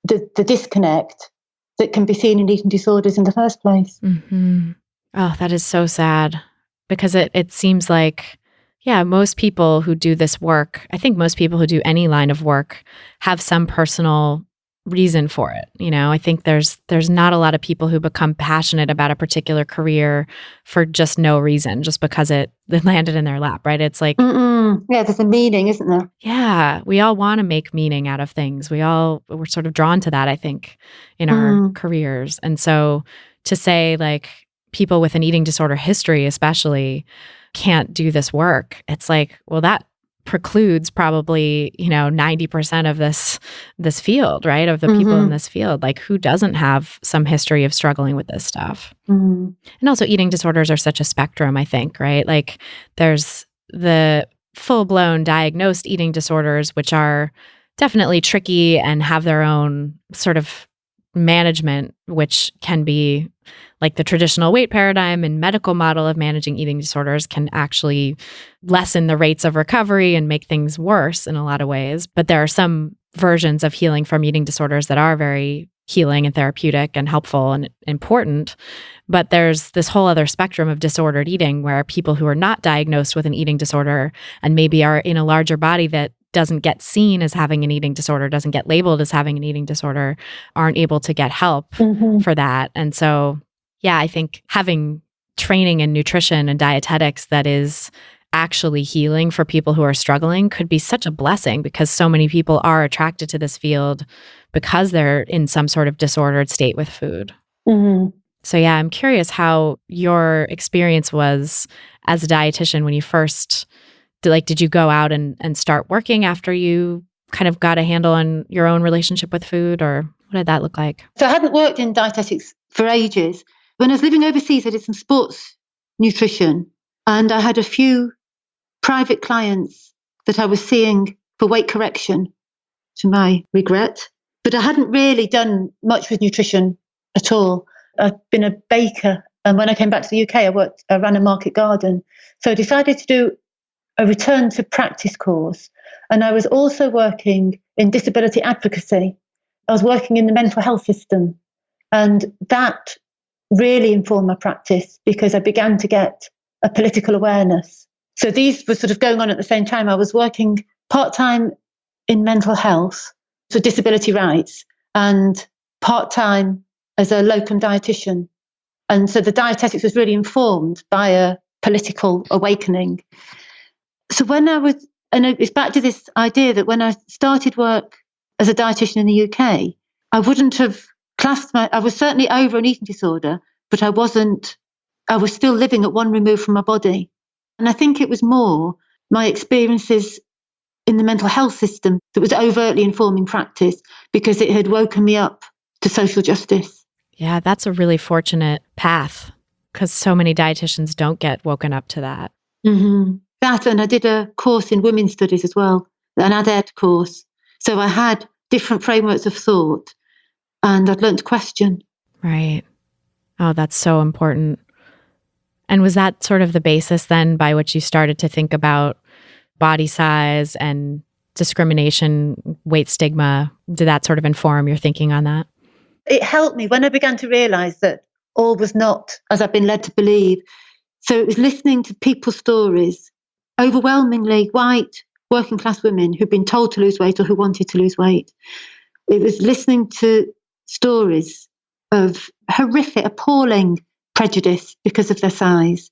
the disconnect that can be seen in eating disorders in the first place. Mm-hmm. Oh, that is so sad, because it seems like, yeah, most people who do this work, I think most people who do any line of work have some personal reason for it. I think there's not a lot of people who become passionate about a particular career for just no reason, just because it landed in their lap, right? It's like, yeah, there's a meaning, isn't there? Yeah, we all want to make meaning out of things. We're sort of drawn to that, I think, in our careers. And so to say like people with an eating disorder history especially can't do this work, it's like, well, that precludes probably 90% of this field, right, of the people in this field. Like, who doesn't have some history of struggling with this stuff? And also eating disorders are such a spectrum, I think, right? Like, there's the full-blown diagnosed eating disorders, which are definitely tricky and have their own sort of management, which can be like the traditional weight paradigm and medical model of managing eating disorders can actually lessen the rates of recovery and make things worse in a lot of ways. But there are some versions of healing from eating disorders that are very healing and therapeutic and helpful and important. But there's this whole other spectrum of disordered eating where people who are not diagnosed with an eating disorder and maybe are in a larger body that doesn't get seen as having an eating disorder, doesn't get labeled as having an eating disorder, aren't able to get help for that. And so, yeah, I think having training in nutrition and dietetics that is actually healing for people who are struggling could be such a blessing, because so many people are attracted to this field because they're in some sort of disordered state with food. So yeah, I'm curious how your experience was as a dietitian when you first, did you go out and start working after you kind of got a handle on your own relationship with food, or what did that look like? So I hadn't worked in dietetics for ages. When I was living overseas, I did some sports nutrition, and I had a few private clients that I was seeing for weight correction, to my regret. But I hadn't really done much with nutrition at all. I've been a baker, and when I came back to the UK, I ran a market garden. So I decided to do a return to practice course. And I was also working in disability advocacy. I was working in the mental health system. And that really informed my practice, because I began to get a political awareness. So these were sort of going on at the same time. I was working part-time in mental health, so disability rights, and part-time as a locum dietitian. And so the dietetics was really informed by a political awakening. So and it's back to this idea that when I started work as a dietitian in the UK, I wouldn't have I was certainly over an eating disorder, but I was still living at one remove from my body. And I think it was more my experiences in the mental health system that was overtly informing practice, because it had woken me up to social justice. Yeah, that's a really fortunate path, because so many dietitians don't get woken up to that. That, and I did a course in women's studies as well, an AdEd course. So I had different frameworks of thought, and I'd learned to question. Right. Oh, that's so important. And was that sort of the basis then by which you started to think about body size and discrimination, weight stigma? Did that sort of inform your thinking on that? It helped me when I began to realize that all was not as I've been led to believe. So it was listening to people's stories, overwhelmingly white working class women who'd been told to lose weight or who wanted to lose weight. It was listening to stories of horrific, appalling prejudice because of their size,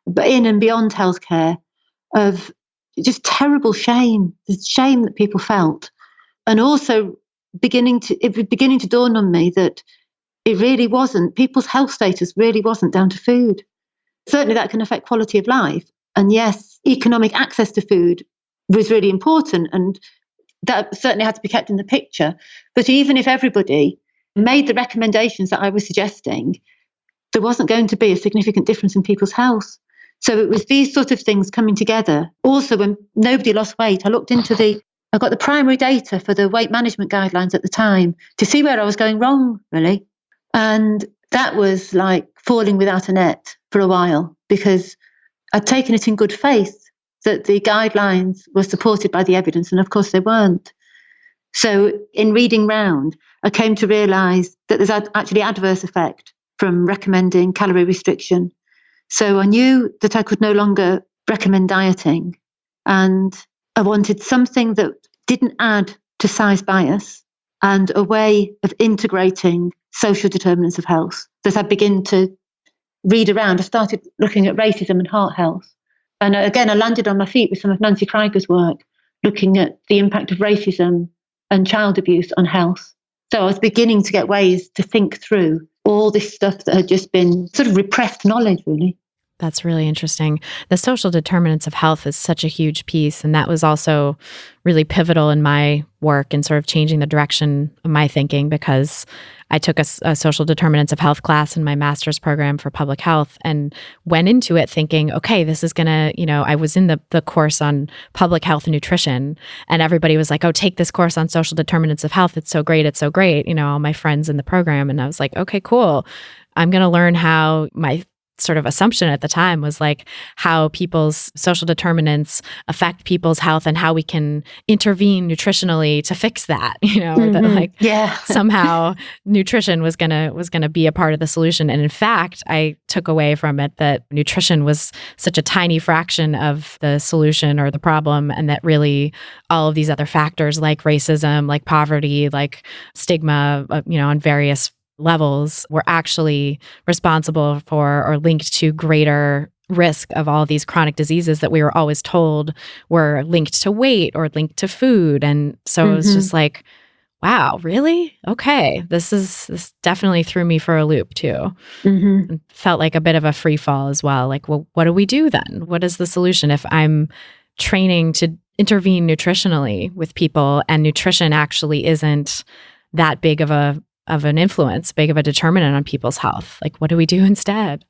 but in and beyond healthcare, of just terrible shame, the shame that people felt. And also it was beginning to dawn on me that it really wasn't, people's health status really wasn't down to food. Certainly that can affect quality of life. And yes, economic access to food was really important, and that certainly had to be kept in the picture. But even if everybody made the recommendations that I was suggesting, there wasn't going to be a significant difference in people's health. So it was these sort of things coming together. Also, when nobody lost weight, I got the primary data for the weight management guidelines at the time to see where I was going wrong, really. And that was like falling without a net for a while, because I'd taken it in good faith that the guidelines were supported by the evidence, and of course they weren't. So in reading round, I came to realise that there's actually adverse effect from recommending calorie restriction. So I knew that I could no longer recommend dieting, and I wanted something that didn't add to size bias and a way of integrating social determinants of health. As I begin to read around, I started looking at racism and heart health. And again, I landed on my feet with some of Nancy Krieger's work, looking at the impact of racism and child abuse on health. So I was beginning to get ways to think through all this stuff that had just been sort of repressed knowledge, really. That's really interesting. The social determinants of health is such a huge piece. And that was also really pivotal in my work and sort of changing the direction of my thinking, because I took a social determinants of health class in my master's program for public health and went into it thinking, okay, this is going to, I was in the course on public health and nutrition, and everybody was like, oh, take this course on social determinants of health. It's so great. It's so great. All my friends in the program. And I was like, okay, cool. I'm going to learn how my sort of assumption at the time was like how people's social determinants affect people's health and how we can intervene nutritionally to fix that, or that somehow nutrition was gonna be a part of the solution. And in fact, I took away from it that nutrition was such a tiny fraction of the solution or the problem, and that really all of these other factors like racism, like poverty, like stigma, on various levels were actually responsible for or linked to greater risk of all these chronic diseases that we were always told were linked to weight or linked to food. And so it was just like, wow, really? Okay. This definitely threw me for a loop too. And felt like a bit of a free fall as well. Like, well, what do we do then? What is the solution if I'm training to intervene nutritionally with people and nutrition actually isn't that big of an influence, big of a determinant on people's health? Like, what do we do instead?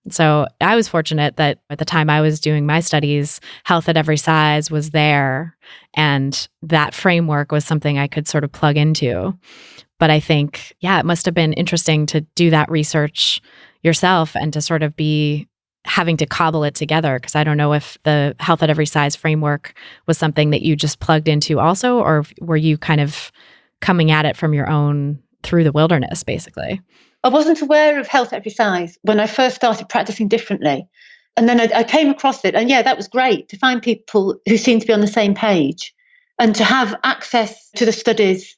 So I was fortunate that at the time I was doing my studies, health at every size was there. And that framework was something I could sort of plug into. But I think, it must have been interesting to do that research yourself and to sort of be having to cobble it together. Because I don't know if the health at every size framework was something that you just plugged into also, or were you kind of coming at it from your own, through the wilderness, basically? I wasn't aware of health at every size when I first started practicing differently. And then I came across it. And that was great to find people who seemed to be on the same page and to have access to the studies,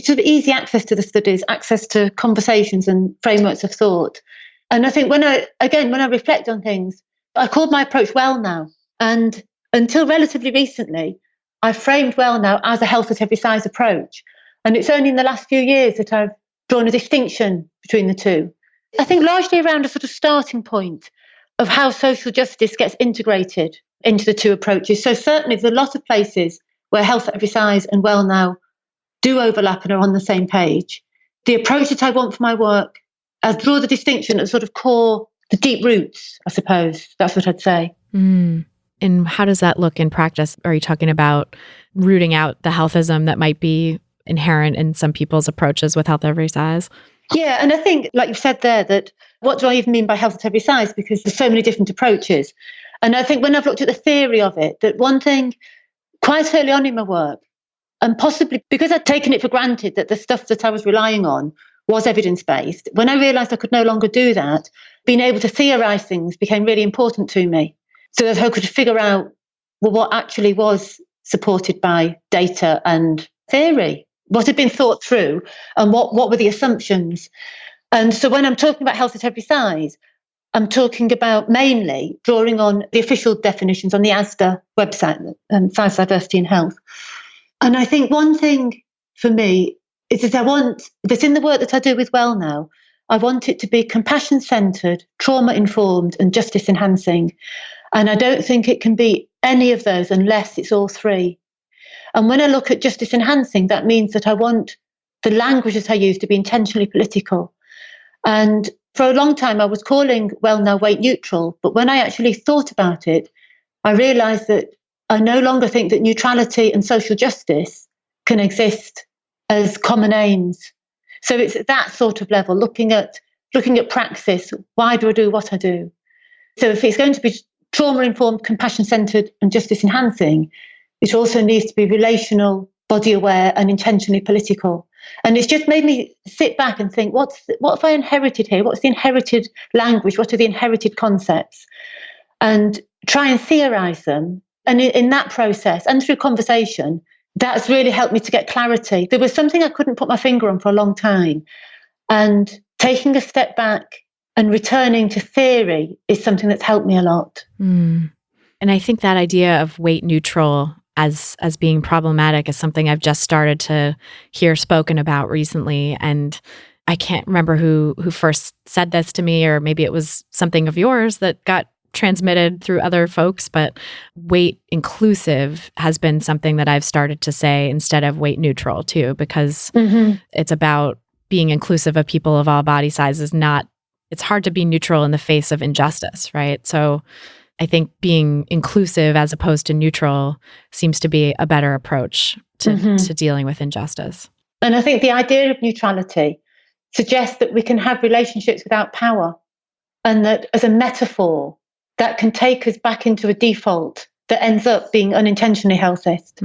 sort of easy access to the studies, access to conversations and frameworks of thought. And I think when I reflect on things, I called my approach Well Now. And until relatively recently, I framed Well Now as a health at every size approach. And it's only in the last few years that I've drawn a distinction between the two. I think largely around a sort of starting point of how social justice gets integrated into the two approaches. So certainly there's a lot of places where health at every size and Well Now do overlap and are on the same page. The approach that I want for my work, I draw the distinction at sort of core, the deep roots, I suppose. That's what I'd say. And how does that look in practice? Are you talking about rooting out the healthism that might be inherent in some people's approaches with health at every size? Yeah, and I think, like you've said there, that what do I even mean by health at every size? Because there's so many different approaches. And I think when I've looked at the theory of it, that one thing quite early on in my work, and possibly because I'd taken it for granted that the stuff that I was relying on was evidence-based, when I realised I could no longer do that, being able to theorise things became really important to me. So that I could figure out, what actually was supported by data and theory. What had been thought through and what were the assumptions. And so when I'm talking about health at every size, I'm talking about mainly drawing on the official definitions on the ASDA website, Size, Diversity and Health. And I think one thing for me is that I want, that's in the work that I do with Well Now, I want it to be compassion-centred, trauma-informed and justice-enhancing. And I don't think it can be any of those unless it's all three. And when I look at justice enhancing, that means that I want the language that I use to be intentionally political. And for a long time, I was calling Well Now weight neutral. But when I actually thought about it, I realised that I no longer think that neutrality and social justice can exist as common aims. So it's at that sort of level, looking at praxis. Why do I do what I do? So if it's going to be trauma-informed, compassion-centred and justice-enhancing, it also needs to be relational, body-aware and intentionally political. And it's just made me sit back and think, what have I inherited here? What's the inherited language? What are the inherited concepts? And try and theorise them. And in that process and through conversation, that's really helped me to get clarity. There was something I couldn't put my finger on for a long time. And taking a step back and returning to theory is something that's helped me a lot. And I think that idea of weight neutral as being problematic is something I've just started to hear spoken about recently. And I can't remember who first said this to me, or maybe it was something of yours that got transmitted through other folks, but weight inclusive has been something that I've started to say instead of weight neutral too, because it's about being inclusive of people of all body sizes. It's hard to be neutral in the face of injustice, right? So I think being inclusive as opposed to neutral seems to be a better approach to dealing with injustice. And I think the idea of neutrality suggests that we can have relationships without power, and that as a metaphor, that can take us back into a default that ends up being unintentionally healthist.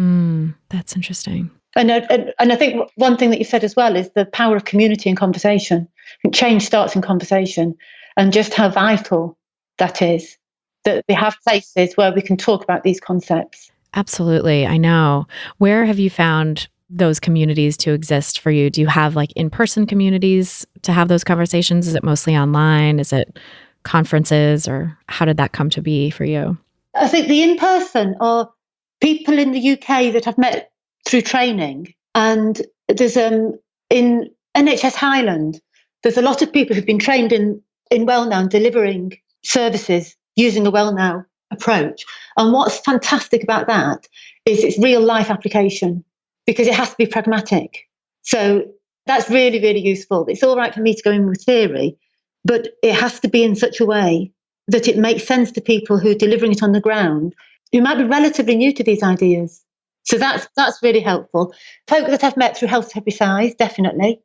That's interesting. And I think one thing that you said as well is the power of community and conversation. Change starts in conversation, and just how vital that is, that we have places where we can talk about these concepts. Absolutely. I know. Where have you found those communities to exist for you? Do you have like in-person communities to have those conversations? Is it mostly online? Is it conferences, or how did that come to be for you? I think the in-person are people in the UK that I've met through training. And there's in NHS Highland, there's a lot of people who've been trained in Wellnow and delivering services using a Wellnow approach. And what's fantastic about that is it's real life application, because it has to be pragmatic. So that's really, really useful. It's all right for me to go in with theory, but it has to be in such a way that it makes sense to people who are delivering it on the ground, who might be relatively new to these ideas. So that's really helpful. Folk that I've met through Health to Every Size, definitely.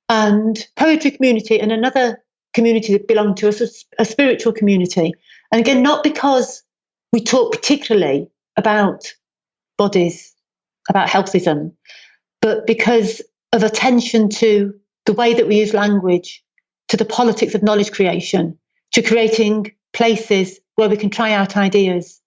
And poetry community, and another community that belonged to us, a spiritual community. And again, not because we talk particularly about bodies, about healthism, but because of attention to the way that we use language, to the politics of knowledge creation, to creating places where we can try out ideas.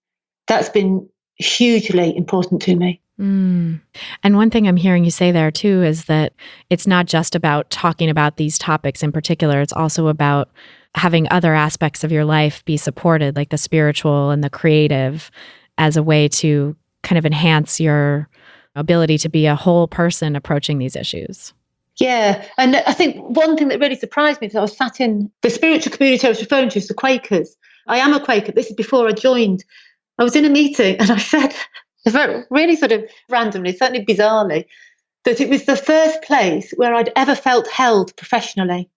That's been hugely important to me. And one thing I'm hearing you say there too is that it's not just about talking about these topics in particular. It's also about having other aspects of your life be supported, like the spiritual and the creative, as a way to kind of enhance your ability to be a whole person approaching these issues. Yeah. And I think one thing that really surprised me is I was sat in the spiritual community I was referring to is the Quakers. I am a Quaker. This is before I joined. I was in a meeting and I said, really sort of randomly, certainly bizarrely, that it was the first place where I'd ever felt held professionally,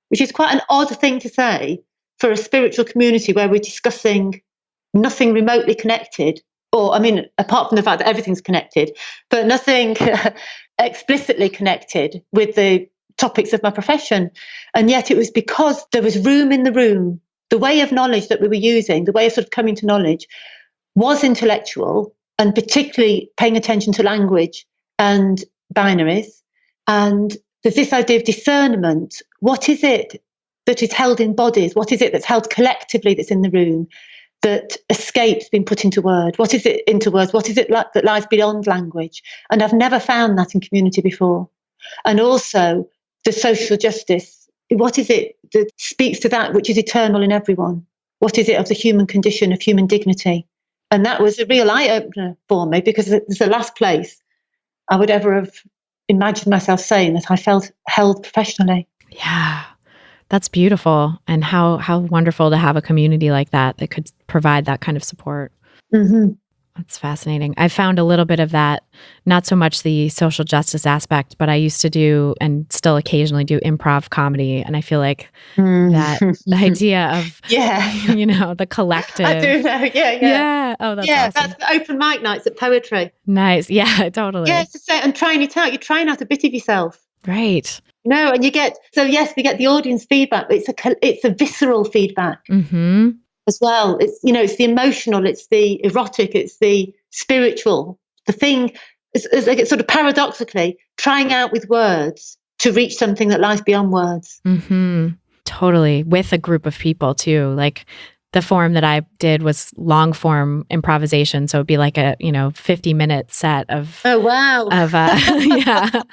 which is quite an odd thing to say for a spiritual community where we're discussing nothing remotely connected, or, I mean, apart from the fact that everything's connected, but nothing explicitly connected with the topics of my profession. And yet it was because there was room in the room. The way of knowledge that we were using, the way of sort of coming to knowledge, was intellectual, and particularly paying attention to language and binaries. And there's this idea of discernment. What is it that is held in bodies? What is it that's held collectively that's in the room that escapes being put into word? What is it into words? What is it like that lies beyond language? And I've never found that in community before. And also the social justice. What is it that speaks to that which is eternal in everyone? What is it of the human condition, of human dignity? And that was a real eye-opener for me, because it's the last place I would ever have imagined myself saying that I felt held professionally. Yeah, that's beautiful. And how wonderful to have a community like that could provide that kind of support. Mm-hmm. That's fascinating. I found a little bit of that, not so much the social justice aspect, but I used to do and still occasionally do improv comedy. And I feel like that the idea of, the collective. I do know. Yeah. Oh, that's awesome. That's the open mic nights at poetry. Nice. Yeah, totally. Yeah, it's to say, and trying it out. You're trying out a bit of yourself. Right. And we get the audience feedback. It's a visceral feedback. Mm-hmm. as well. It's, it's the emotional, it's the erotic, it's the spiritual. The thing is like, it's sort of paradoxically trying out with words to reach something that lies beyond words. Mm-hmm. Totally. With a group of people too. Like the form that I did was long form improvisation. So it'd be like a, 50-minute set of, oh, wow. Yeah,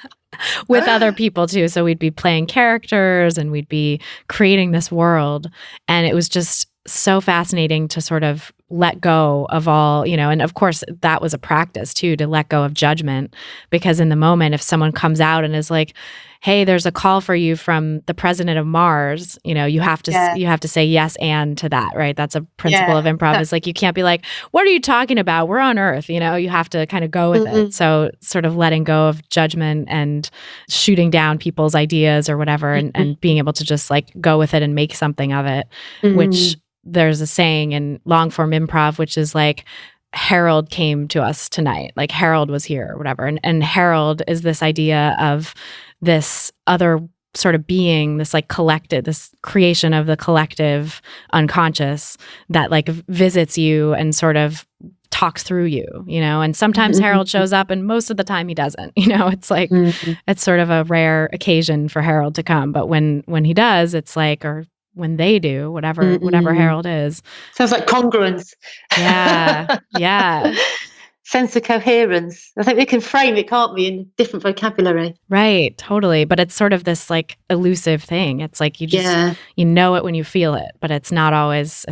with other people too. So we'd be playing characters and we'd be creating this world. And it was just so fascinating to sort of let go of all, and of course that was a practice too, to let go of judgment, because in the moment, if someone comes out and is like, hey, there's a call for you from the president of Mars, you have to say yes and to that, right? That's a principle of improv. Is like, you can't be like, what are you talking about? We're on Earth, you have to kind of go with it. So sort of letting go of judgment and shooting down people's ideas or whatever, and being able to just like go with it and make something of it, which there's a saying in long form improv, which is like, Harold came to us tonight, like Harold was here or whatever. And Harold is this idea of this other sort of being, this like collective, this creation of the collective unconscious that like visits you and sort of talks through you, and sometimes Harold shows up and most of the time he doesn't, it's like, it's sort of a rare occasion for Harold to come. But when he does, it's like, or when they do, whatever Harold is. Sounds like congruence. Yeah. Sense of coherence. I think we can frame it, can't we, in different vocabulary? Right, totally. But it's sort of this like elusive thing. It's like you just you know it when you feel it, but it's not always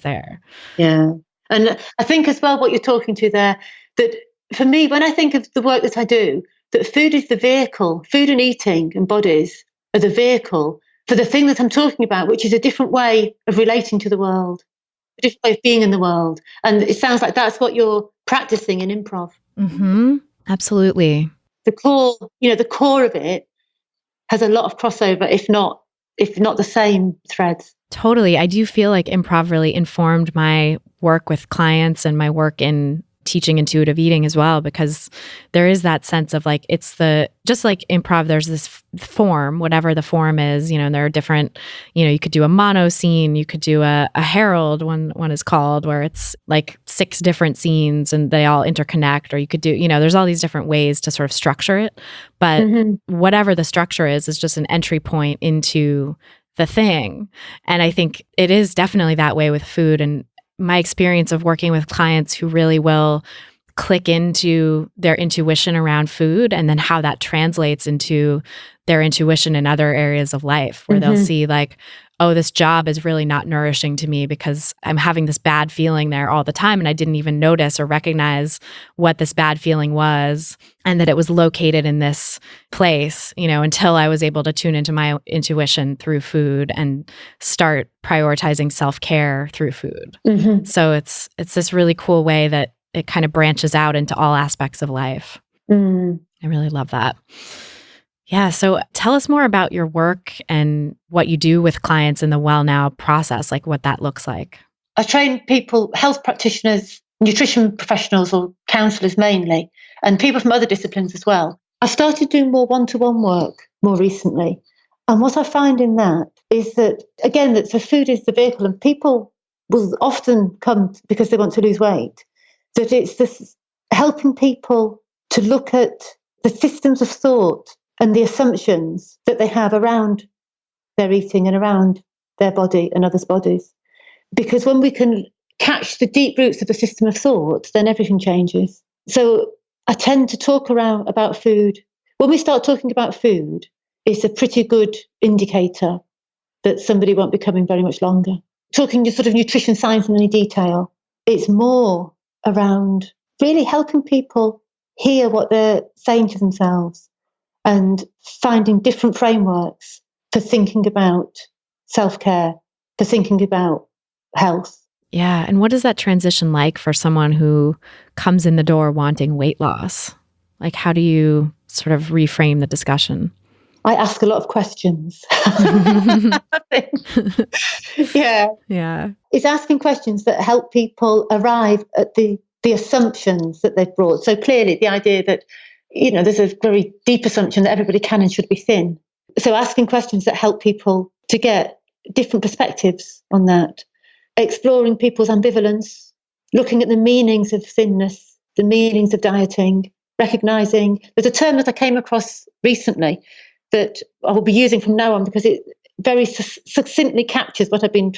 there. Yeah. And I think as well what you're talking to there, that for me, when I think of the work that I do, that food is the vehicle, food and eating and bodies are the vehicle for the thing that I'm talking about, which is a different way of relating to the world, a different way of being in the world. And it sounds like that's what you're practicing in improv. Mm-hmm. Absolutely. The core of it has a lot of crossover, if not the same threads. Totally. I do feel like improv really informed my work with clients and my work in teaching intuitive eating as well, because there is that sense of like, just like improv, there's this form, whatever the form is, and there are different, you could do a mono scene, you could do a herald, one is called, where it's like 6 different scenes and they all interconnect, or you could do, there's all these different ways to sort of structure it. But whatever the structure is just an entry point into the thing. And I think it is definitely that way with food. And my experience of working with clients who really will click into their intuition around food, and then how that translates into their intuition in other areas of life, where they'll see like, oh, this job is really not nourishing to me because I'm having this bad feeling there all the time. And I didn't even notice or recognize what this bad feeling was, and that it was located in this place, until I was able to tune into my intuition through food and start prioritizing self-care through food. So it's this really cool way that it kind of branches out into all aspects of life. I really love that. Yeah. So tell us more about your work and what you do with clients in the Well Now process, like what that looks like. I train people, health practitioners, nutrition professionals or counsellors mainly, and people from other disciplines as well. I started doing more one-to-one work more recently. And what I find in that is that, again, that so food is the vehicle, and people will often come because they want to lose weight, that it's this helping people to look at the systems of thought and the assumptions that they have around their eating and around their body and others' bodies. Because when we can catch the deep roots of a system of thought, then everything changes. So I tend to talk about food. When we start talking about food, it's a pretty good indicator that somebody won't be coming very much longer. Talking to sort of nutrition science in any detail, it's more around really helping people hear what they're saying to themselves, and finding different frameworks for thinking about self-care, for thinking about health. Yeah. And what is that transition like for someone who comes in the door wanting weight loss? Like, how do you sort of reframe the discussion? I ask a lot of questions. Yeah. It's asking questions that help people arrive at the assumptions that they've brought. So clearly the idea that, there's a very deep assumption that everybody can and should be thin. So asking questions that help people to get different perspectives on that. exploring people's ambivalence, looking at the meanings of thinness, the meanings of dieting, recognizing there's a term that I came across recently that I will be using from now on because it very succinctly captures what I've been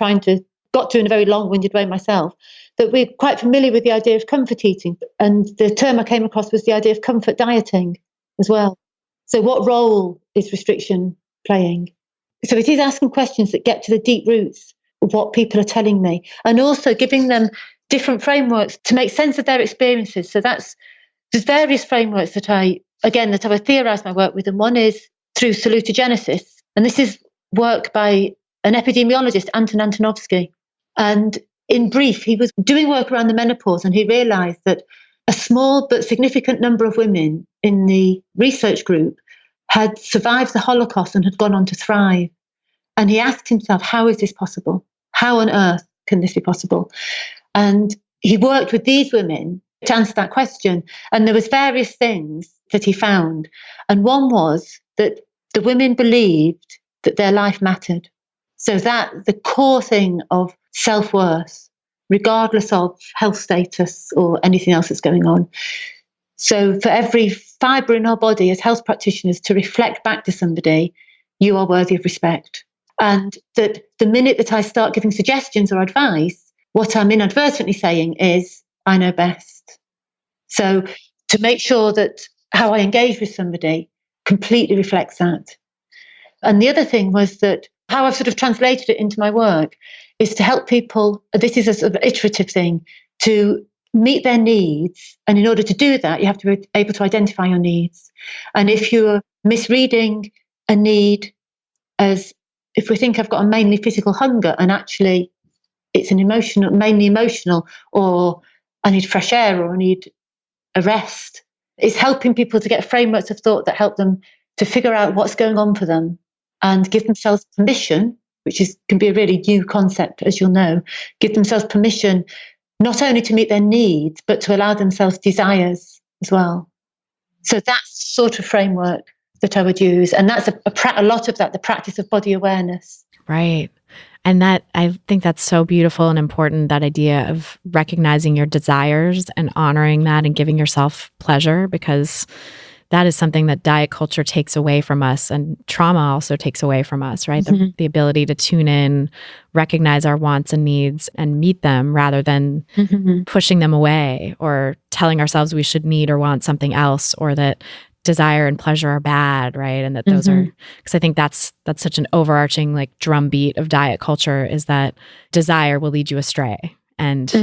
got to in a very long-winded way myself, that we're quite familiar with the idea of comfort eating. And the term I came across was the idea of comfort dieting as well. So what role is restriction playing? So it is asking questions that get to the deep roots of what people are telling me, and also giving them different frameworks to make sense of their experiences. So there's various frameworks that I theorised my work with, and one is through salutogenesis. And this is work by an epidemiologist, Anton Antonovsky. And in brief, he was doing work around the menopause, and he realised that a small but significant number of women in the research group had survived the Holocaust and had gone on to thrive. And he asked himself, how is this possible? How on earth can this be possible? And he worked with these women to answer that question. And there was various things that he found. And one was that the women believed that their life mattered. So that the core thing of self-worth, regardless of health status or anything else that's going on. So for every fibre in our body as health practitioners to reflect back to somebody, you are worthy of respect. And that the minute that I start giving suggestions or advice, what I'm inadvertently saying is, I know best. So to make sure that how I engage with somebody completely reflects that. And the other thing was that how I've sort of translated it into my work is to help people, this is a sort of iterative thing, to meet their needs. And in order to do that, you have to be able to identify your needs. And if you're misreading a need as, if we think I've got a mainly physical hunger and actually it's mainly emotional, or I need fresh air, or I need a rest, it's helping people to get frameworks of thought that help them to figure out what's going on for them and give themselves permission, which can be a really new concept, as you'll know, give themselves permission not only to meet their needs, but to allow themselves desires as well. So that's sort of framework that I would use. And that's a lot of that, the practice of body awareness. Right. And that, I think that's so beautiful and important, that idea of recognizing your desires and honoring that and giving yourself pleasure, because that is something that diet culture takes away from us, and trauma also takes away from us, right? Mm-hmm. The ability to tune in, recognize our wants and needs and meet them rather than pushing them away or telling ourselves we should need or want something else, or that desire and pleasure are bad, right? And that those are, because I think that's such an overarching like drumbeat of diet culture, is that desire will lead you astray. And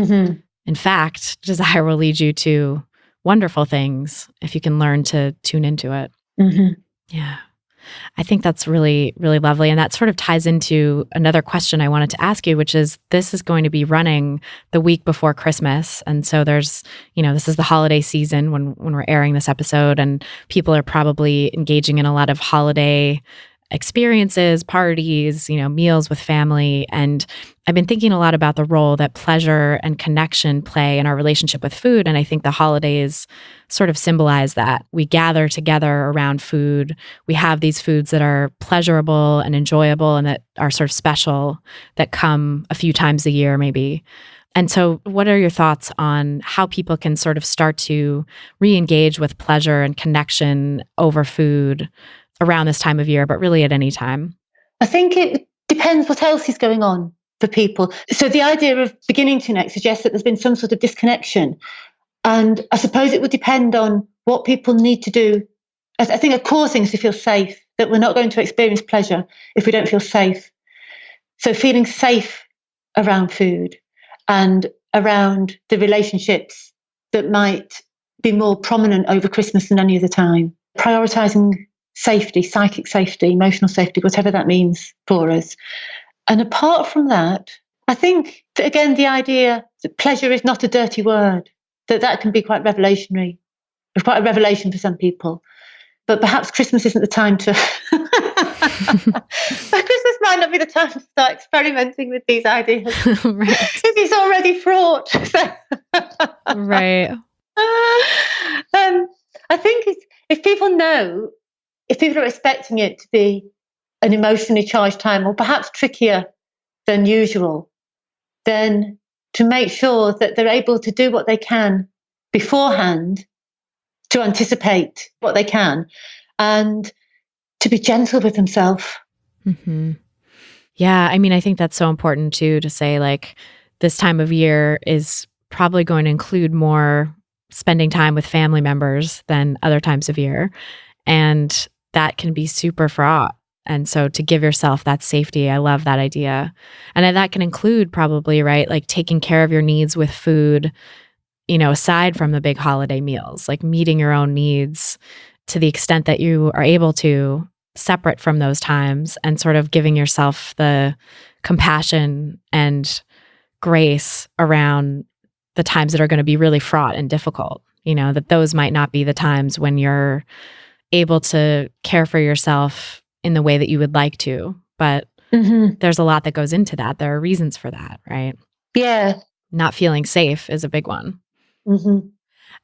in fact, desire will lead you to wonderful things if you can learn to tune into it. Yeah. I think that's really, really lovely. And that sort of ties into another question I wanted to ask you, which is, this is going to be running the week before Christmas. And so there's, this is the holiday season when we're airing this episode, and people are probably engaging in a lot of holiday experiences, parties, meals with family. And I've been thinking a lot about the role that pleasure and connection play in our relationship with food. And I think the holidays sort of symbolize that. We gather together around food. We have these foods that are pleasurable and enjoyable and that are sort of special, that come a few times a year maybe. And so what are your thoughts on how people can sort of start to re-engage with pleasure and connection over food around this time of year, but really at any time? I think it depends what else is going on for people. So the idea of beginning to connect suggests that there's been some sort of disconnection. And I suppose it would depend on what people need to do. I think a core thing is to feel safe, that we're not going to experience pleasure if we don't feel safe. So feeling safe around food and around the relationships that might be more prominent over Christmas than any other time. Prioritizing safety, psychic safety, emotional safety, whatever that means for us. And apart from that, I think that, again, the idea that pleasure is not a dirty word, that can be quite revelationary, quite a revelation for some people. But perhaps Christmas isn't the time to... Christmas might not be the time to start experimenting with these ideas. Right. It's already fraught. Right. I think if people are expecting it to be an emotionally charged time, or perhaps trickier than usual, then to make sure that they're able to do what they can beforehand, to anticipate what they can, and to be gentle with themselves. Mm-hmm. Yeah, I mean, I think that's so important too, to say like this time of year is probably going to include more spending time with family members than other times of year. And that can be super fraught. And so to give yourself that safety, I love that idea. And then that can include probably, right, like taking care of your needs with food, aside from the big holiday meals, like meeting your own needs to the extent that you are able to, separate from those times, and sort of giving yourself the compassion and grace around the times that are going to be really fraught and difficult, that those might not be the times when you're able to care for yourself in the way that you would like to. But there's a lot that goes into that. There are reasons for that, right? Yeah. Not feeling safe is a big one. Mm-hmm.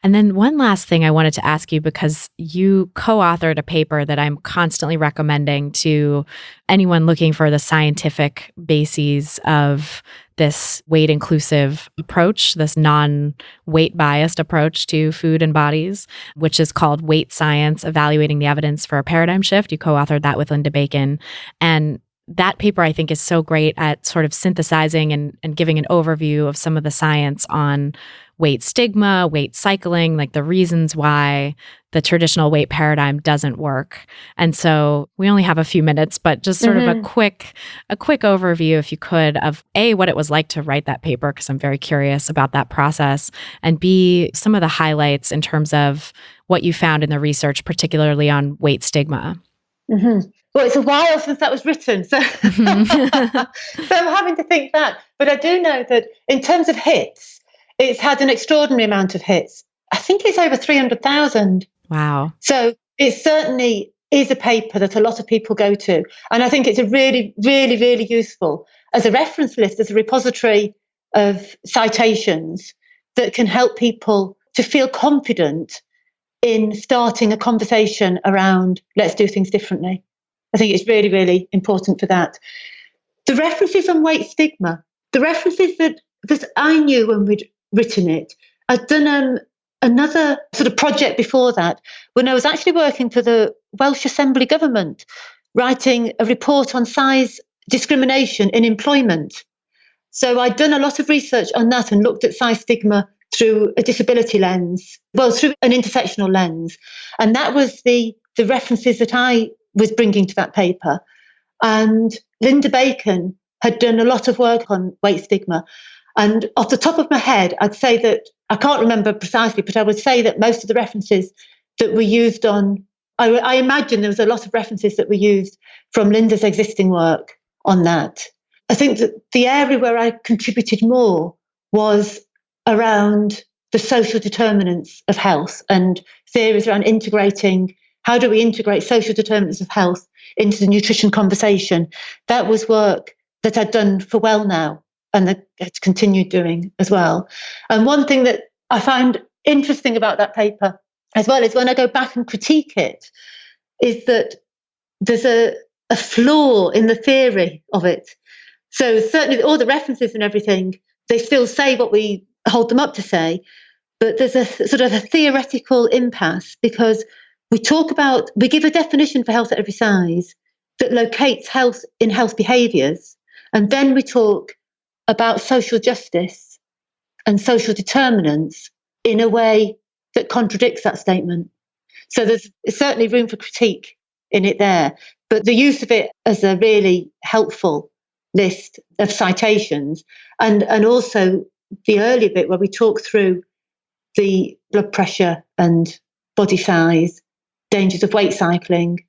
And then one last thing I wanted to ask you, because you co-authored a paper that I'm constantly recommending to anyone looking for the scientific bases of this weight-inclusive approach, this non-weight biased approach to food and bodies, which is called Weight Science: Evaluating the Evidence for a Paradigm Shift. You co-authored that with Linda Bacon. And that paper, I think, is so great at sort of synthesizing and giving an overview of some of the science on weight stigma, weight cycling, like the reasons why the traditional weight paradigm doesn't work. And so we only have a few minutes, but just sort of a quick overview, if you could, of A, what it was like to write that paper, because I'm very curious about that process, and B, some of the highlights in terms of what you found in the research, particularly on weight stigma. Mm-hmm. Well, it's a while since that was written, so so I'm having to think back. But I do know that in terms of hits, it's had an extraordinary amount of hits. I think it's over 300,000. Wow. So it certainly is a paper that a lot of people go to. And I think it's a really, really, really useful as a reference list, as a repository of citations that can help people to feel confident in starting a conversation around let's do things differently. I think it's really, really important for that. The references on weight stigma, the references that I knew when we'd written it, I'd done another sort of project before that when I was actually working for the Welsh Assembly government, writing a report on size discrimination in employment. So I'd done a lot of research on that and looked at size stigma through a disability lens, through an intersectional lens. And that was the references that I was bringing to that paper. And Linda Bacon had done a lot of work on weight stigma. And off the top of my head, I'd say that, I can't remember precisely, but I would say that most of the references that were used on, I imagine there was a lot of references that were used from Linda's existing work on that. I think that the area where I contributed more was around the social determinants of health and theories around how do we integrate social determinants of health into the nutrition conversation. That was work that I'd done for Well Now and that I'd continued doing as well. And one thing that I find interesting about that paper as well is when I go back and critique it, is that there's a flaw in the theory of it. So certainly all the references and everything, they still say what we hold them up to say, but there's a sort of a theoretical impasse because we give a definition for health at every size that locates health in health behaviours, and then we talk about social justice and social determinants in a way that contradicts that statement. So there's certainly room for critique in it there, but the use of it as a really helpful list of citations, and also the earlier bit where we talk through the blood pressure and body size, dangers of weight cycling,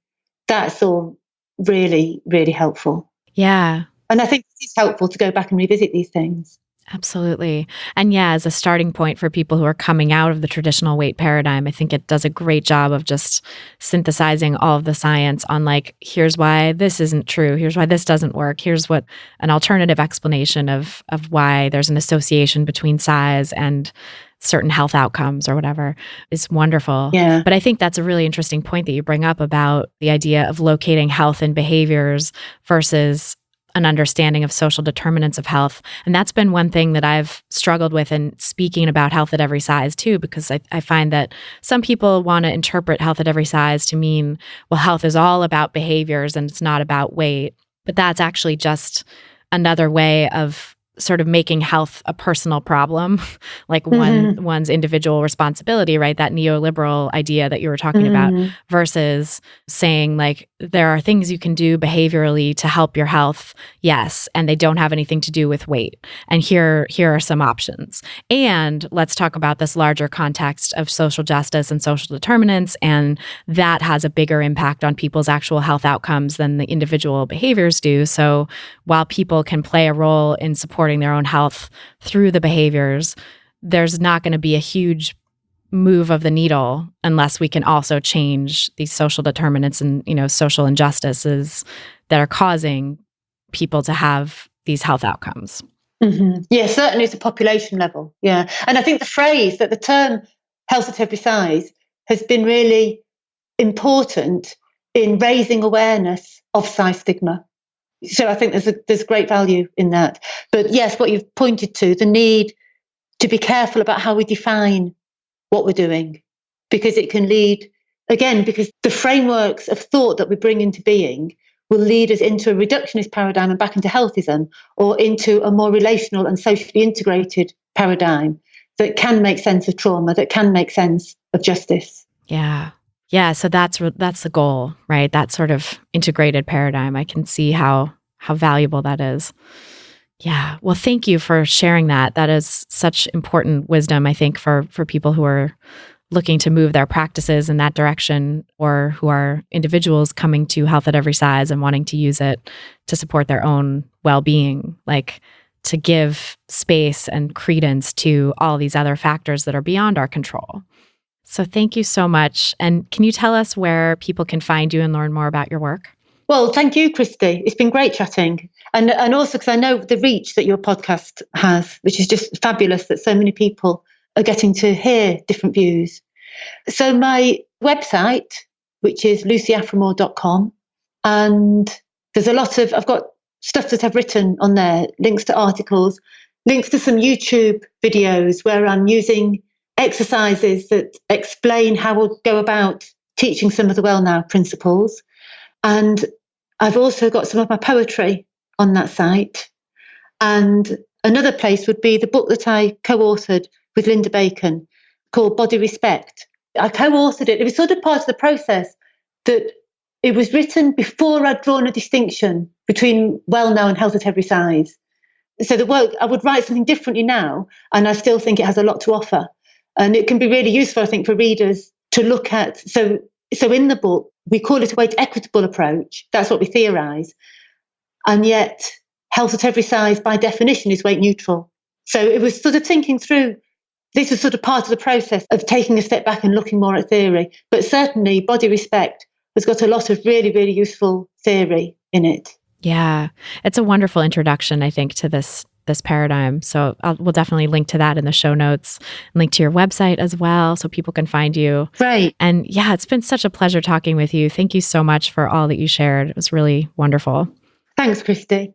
that's all really, really helpful. Yeah. And I think it's helpful to go back and revisit these things. Absolutely. And yeah, as a starting point for people who are coming out of the traditional weight paradigm, I think it does a great job of just synthesizing all of the science on like, here's why this isn't true. Here's why this doesn't work. Here's what an alternative explanation of why there's an association between size and certain health outcomes or whatever is wonderful. Yeah. But I think that's a really interesting point that you bring up about the idea of locating health in behaviors versus an understanding of social determinants of health. And that's been one thing that I've struggled with in speaking about health at every size too, because I find that some people want to interpret health at every size to mean, well, health is all about behaviors and it's not about weight. But that's actually just another way of sort of making health a personal problem, like one's individual responsibility, right? That neoliberal idea that you were talking about, versus saying like, there are things you can do behaviorally to help your health, yes, and they don't have anything to do with weight. And here are some options. And let's talk about this larger context of social justice and social determinants, and that has a bigger impact on people's actual health outcomes than the individual behaviors do. So while people can play a role in supporting their own health through the behaviors, there's not going to be a huge move of the needle unless we can also change these social determinants and, social injustices that are causing people to have these health outcomes. Yeah, certainly at a population level. Yeah. And I think the term health at every size has been really important in raising awareness of size stigma. So I think there's great value in that. But yes, what you've pointed to, the need to be careful about how we define what we're doing, because it can lead, again, because the frameworks of thought that we bring into being will lead us into a reductionist paradigm and back into healthism, or into a more relational and socially integrated paradigm that can make sense of trauma, that can make sense of justice. Yeah. Yeah, so that's the goal, right? That sort of integrated paradigm. I can see how valuable that is. Yeah. Well, thank you for sharing that. That is such important wisdom, I think, for people who are looking to move their practices in that direction, or who are individuals coming to health at every size and wanting to use it to support their own well-being, like to give space and credence to all these other factors that are beyond our control. So thank you so much. And can you tell us where people can find you and learn more about your work? Well, thank you, Christy. It's been great chatting. And also because I know the reach that your podcast has, which is just fabulous, that so many people are getting to hear different views. So my website, which is lucyaphramor.com, and there's I've got stuff that I've written on there, links to articles, links to some YouTube videos where I'm using exercises that explain how we'll go about teaching some of the Well Now principles. And I've also got some of my poetry on that site. And another place would be the book that I co-authored with Linda Bacon called Body Respect. I co-authored it. It was sort of part of the process that it was written before I'd drawn a distinction between Well Now and health at every size. So I would write something differently now, and I still think it has a lot to offer. And it can be really useful, I think, for readers to look at. So in the book, we call it a weight-equitable approach. That's what we theorise. And yet, health at every size, by definition, is weight neutral. So it was sort of thinking through, this was sort of part of the process of taking a step back and looking more at theory. But certainly, Body Respect has got a lot of really, really useful theory in it. Yeah, it's a wonderful introduction, I think, to this paradigm. So we'll definitely link to that in the show notes, link to your website as well, so people can find you. Right. And yeah, it's been such a pleasure talking with you. Thank you so much for all that you shared. It was really wonderful. Thanks, Christy.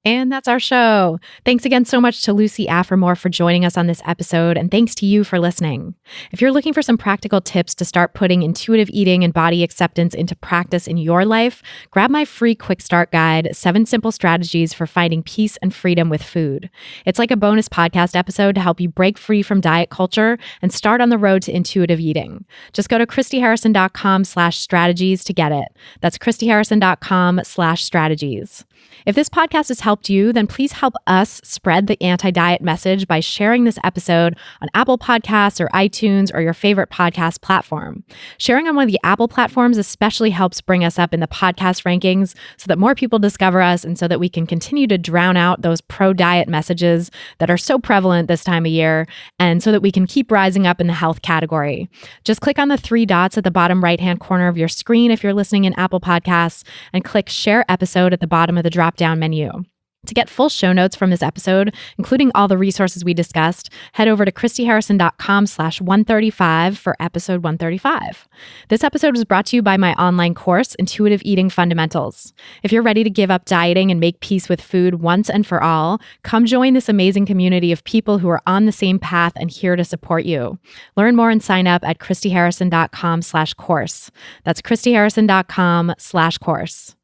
And that's our show. Thanks again so much to Lucy Aphramor for joining us on this episode, and thanks to you for listening. If you're looking for some practical tips to start putting intuitive eating and body acceptance into practice in your life, grab my free quick start guide, 7 Simple Strategies for Finding Peace and Freedom with Food. It's like a bonus podcast episode to help you break free from diet culture and start on the road to intuitive eating. Just go to christyharrison.com/strategies to get it. That's christyharrison.com/strategies. If this podcast has helped you, then please help us spread the anti-diet message by sharing this episode on Apple Podcasts or iTunes or your favorite podcast platform. Sharing on one of the Apple platforms especially helps bring us up in the podcast rankings so that more people discover us, and so that we can continue to drown out those pro-diet messages that are so prevalent this time of year, and so that we can keep rising up in the health category. Just click on the 3 dots at the bottom right-hand corner of your screen if you're listening in Apple Podcasts, and click Share Episode at the bottom of the drop-down menu. To get full show notes from this episode, including all the resources we discussed, head over to christyharrison.com/135 for episode 135. This episode was brought to you by my online course, Intuitive Eating Fundamentals. If you're ready to give up dieting and make peace with food once and for all, come join this amazing community of people who are on the same path and here to support you. Learn more and sign up at christyharrison.com/course. That's christyharrison.com/course.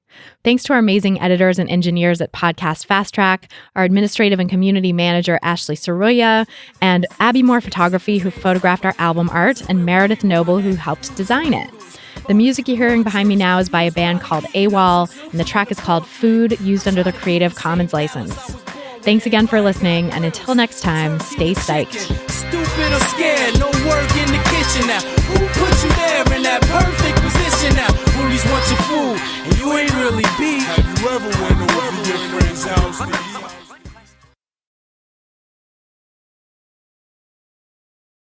Thanks to our amazing editors and engineers at Podcast Fast Track, our administrative and community manager, Ashley Saroya, and Abby Moore Photography, who photographed our album art, and Meredith Noble, who helped design it. The music you're hearing behind me now is by a band called AWOL, and the track is called Food, used under the Creative Commons license. Thanks again for listening, and until next time, stay psyched. Stupid or scared, no work in the kitchen now. Who put you there in that perfect position now? Bullies want your food, and you ain't really beat. Have you ever went over your friend's house?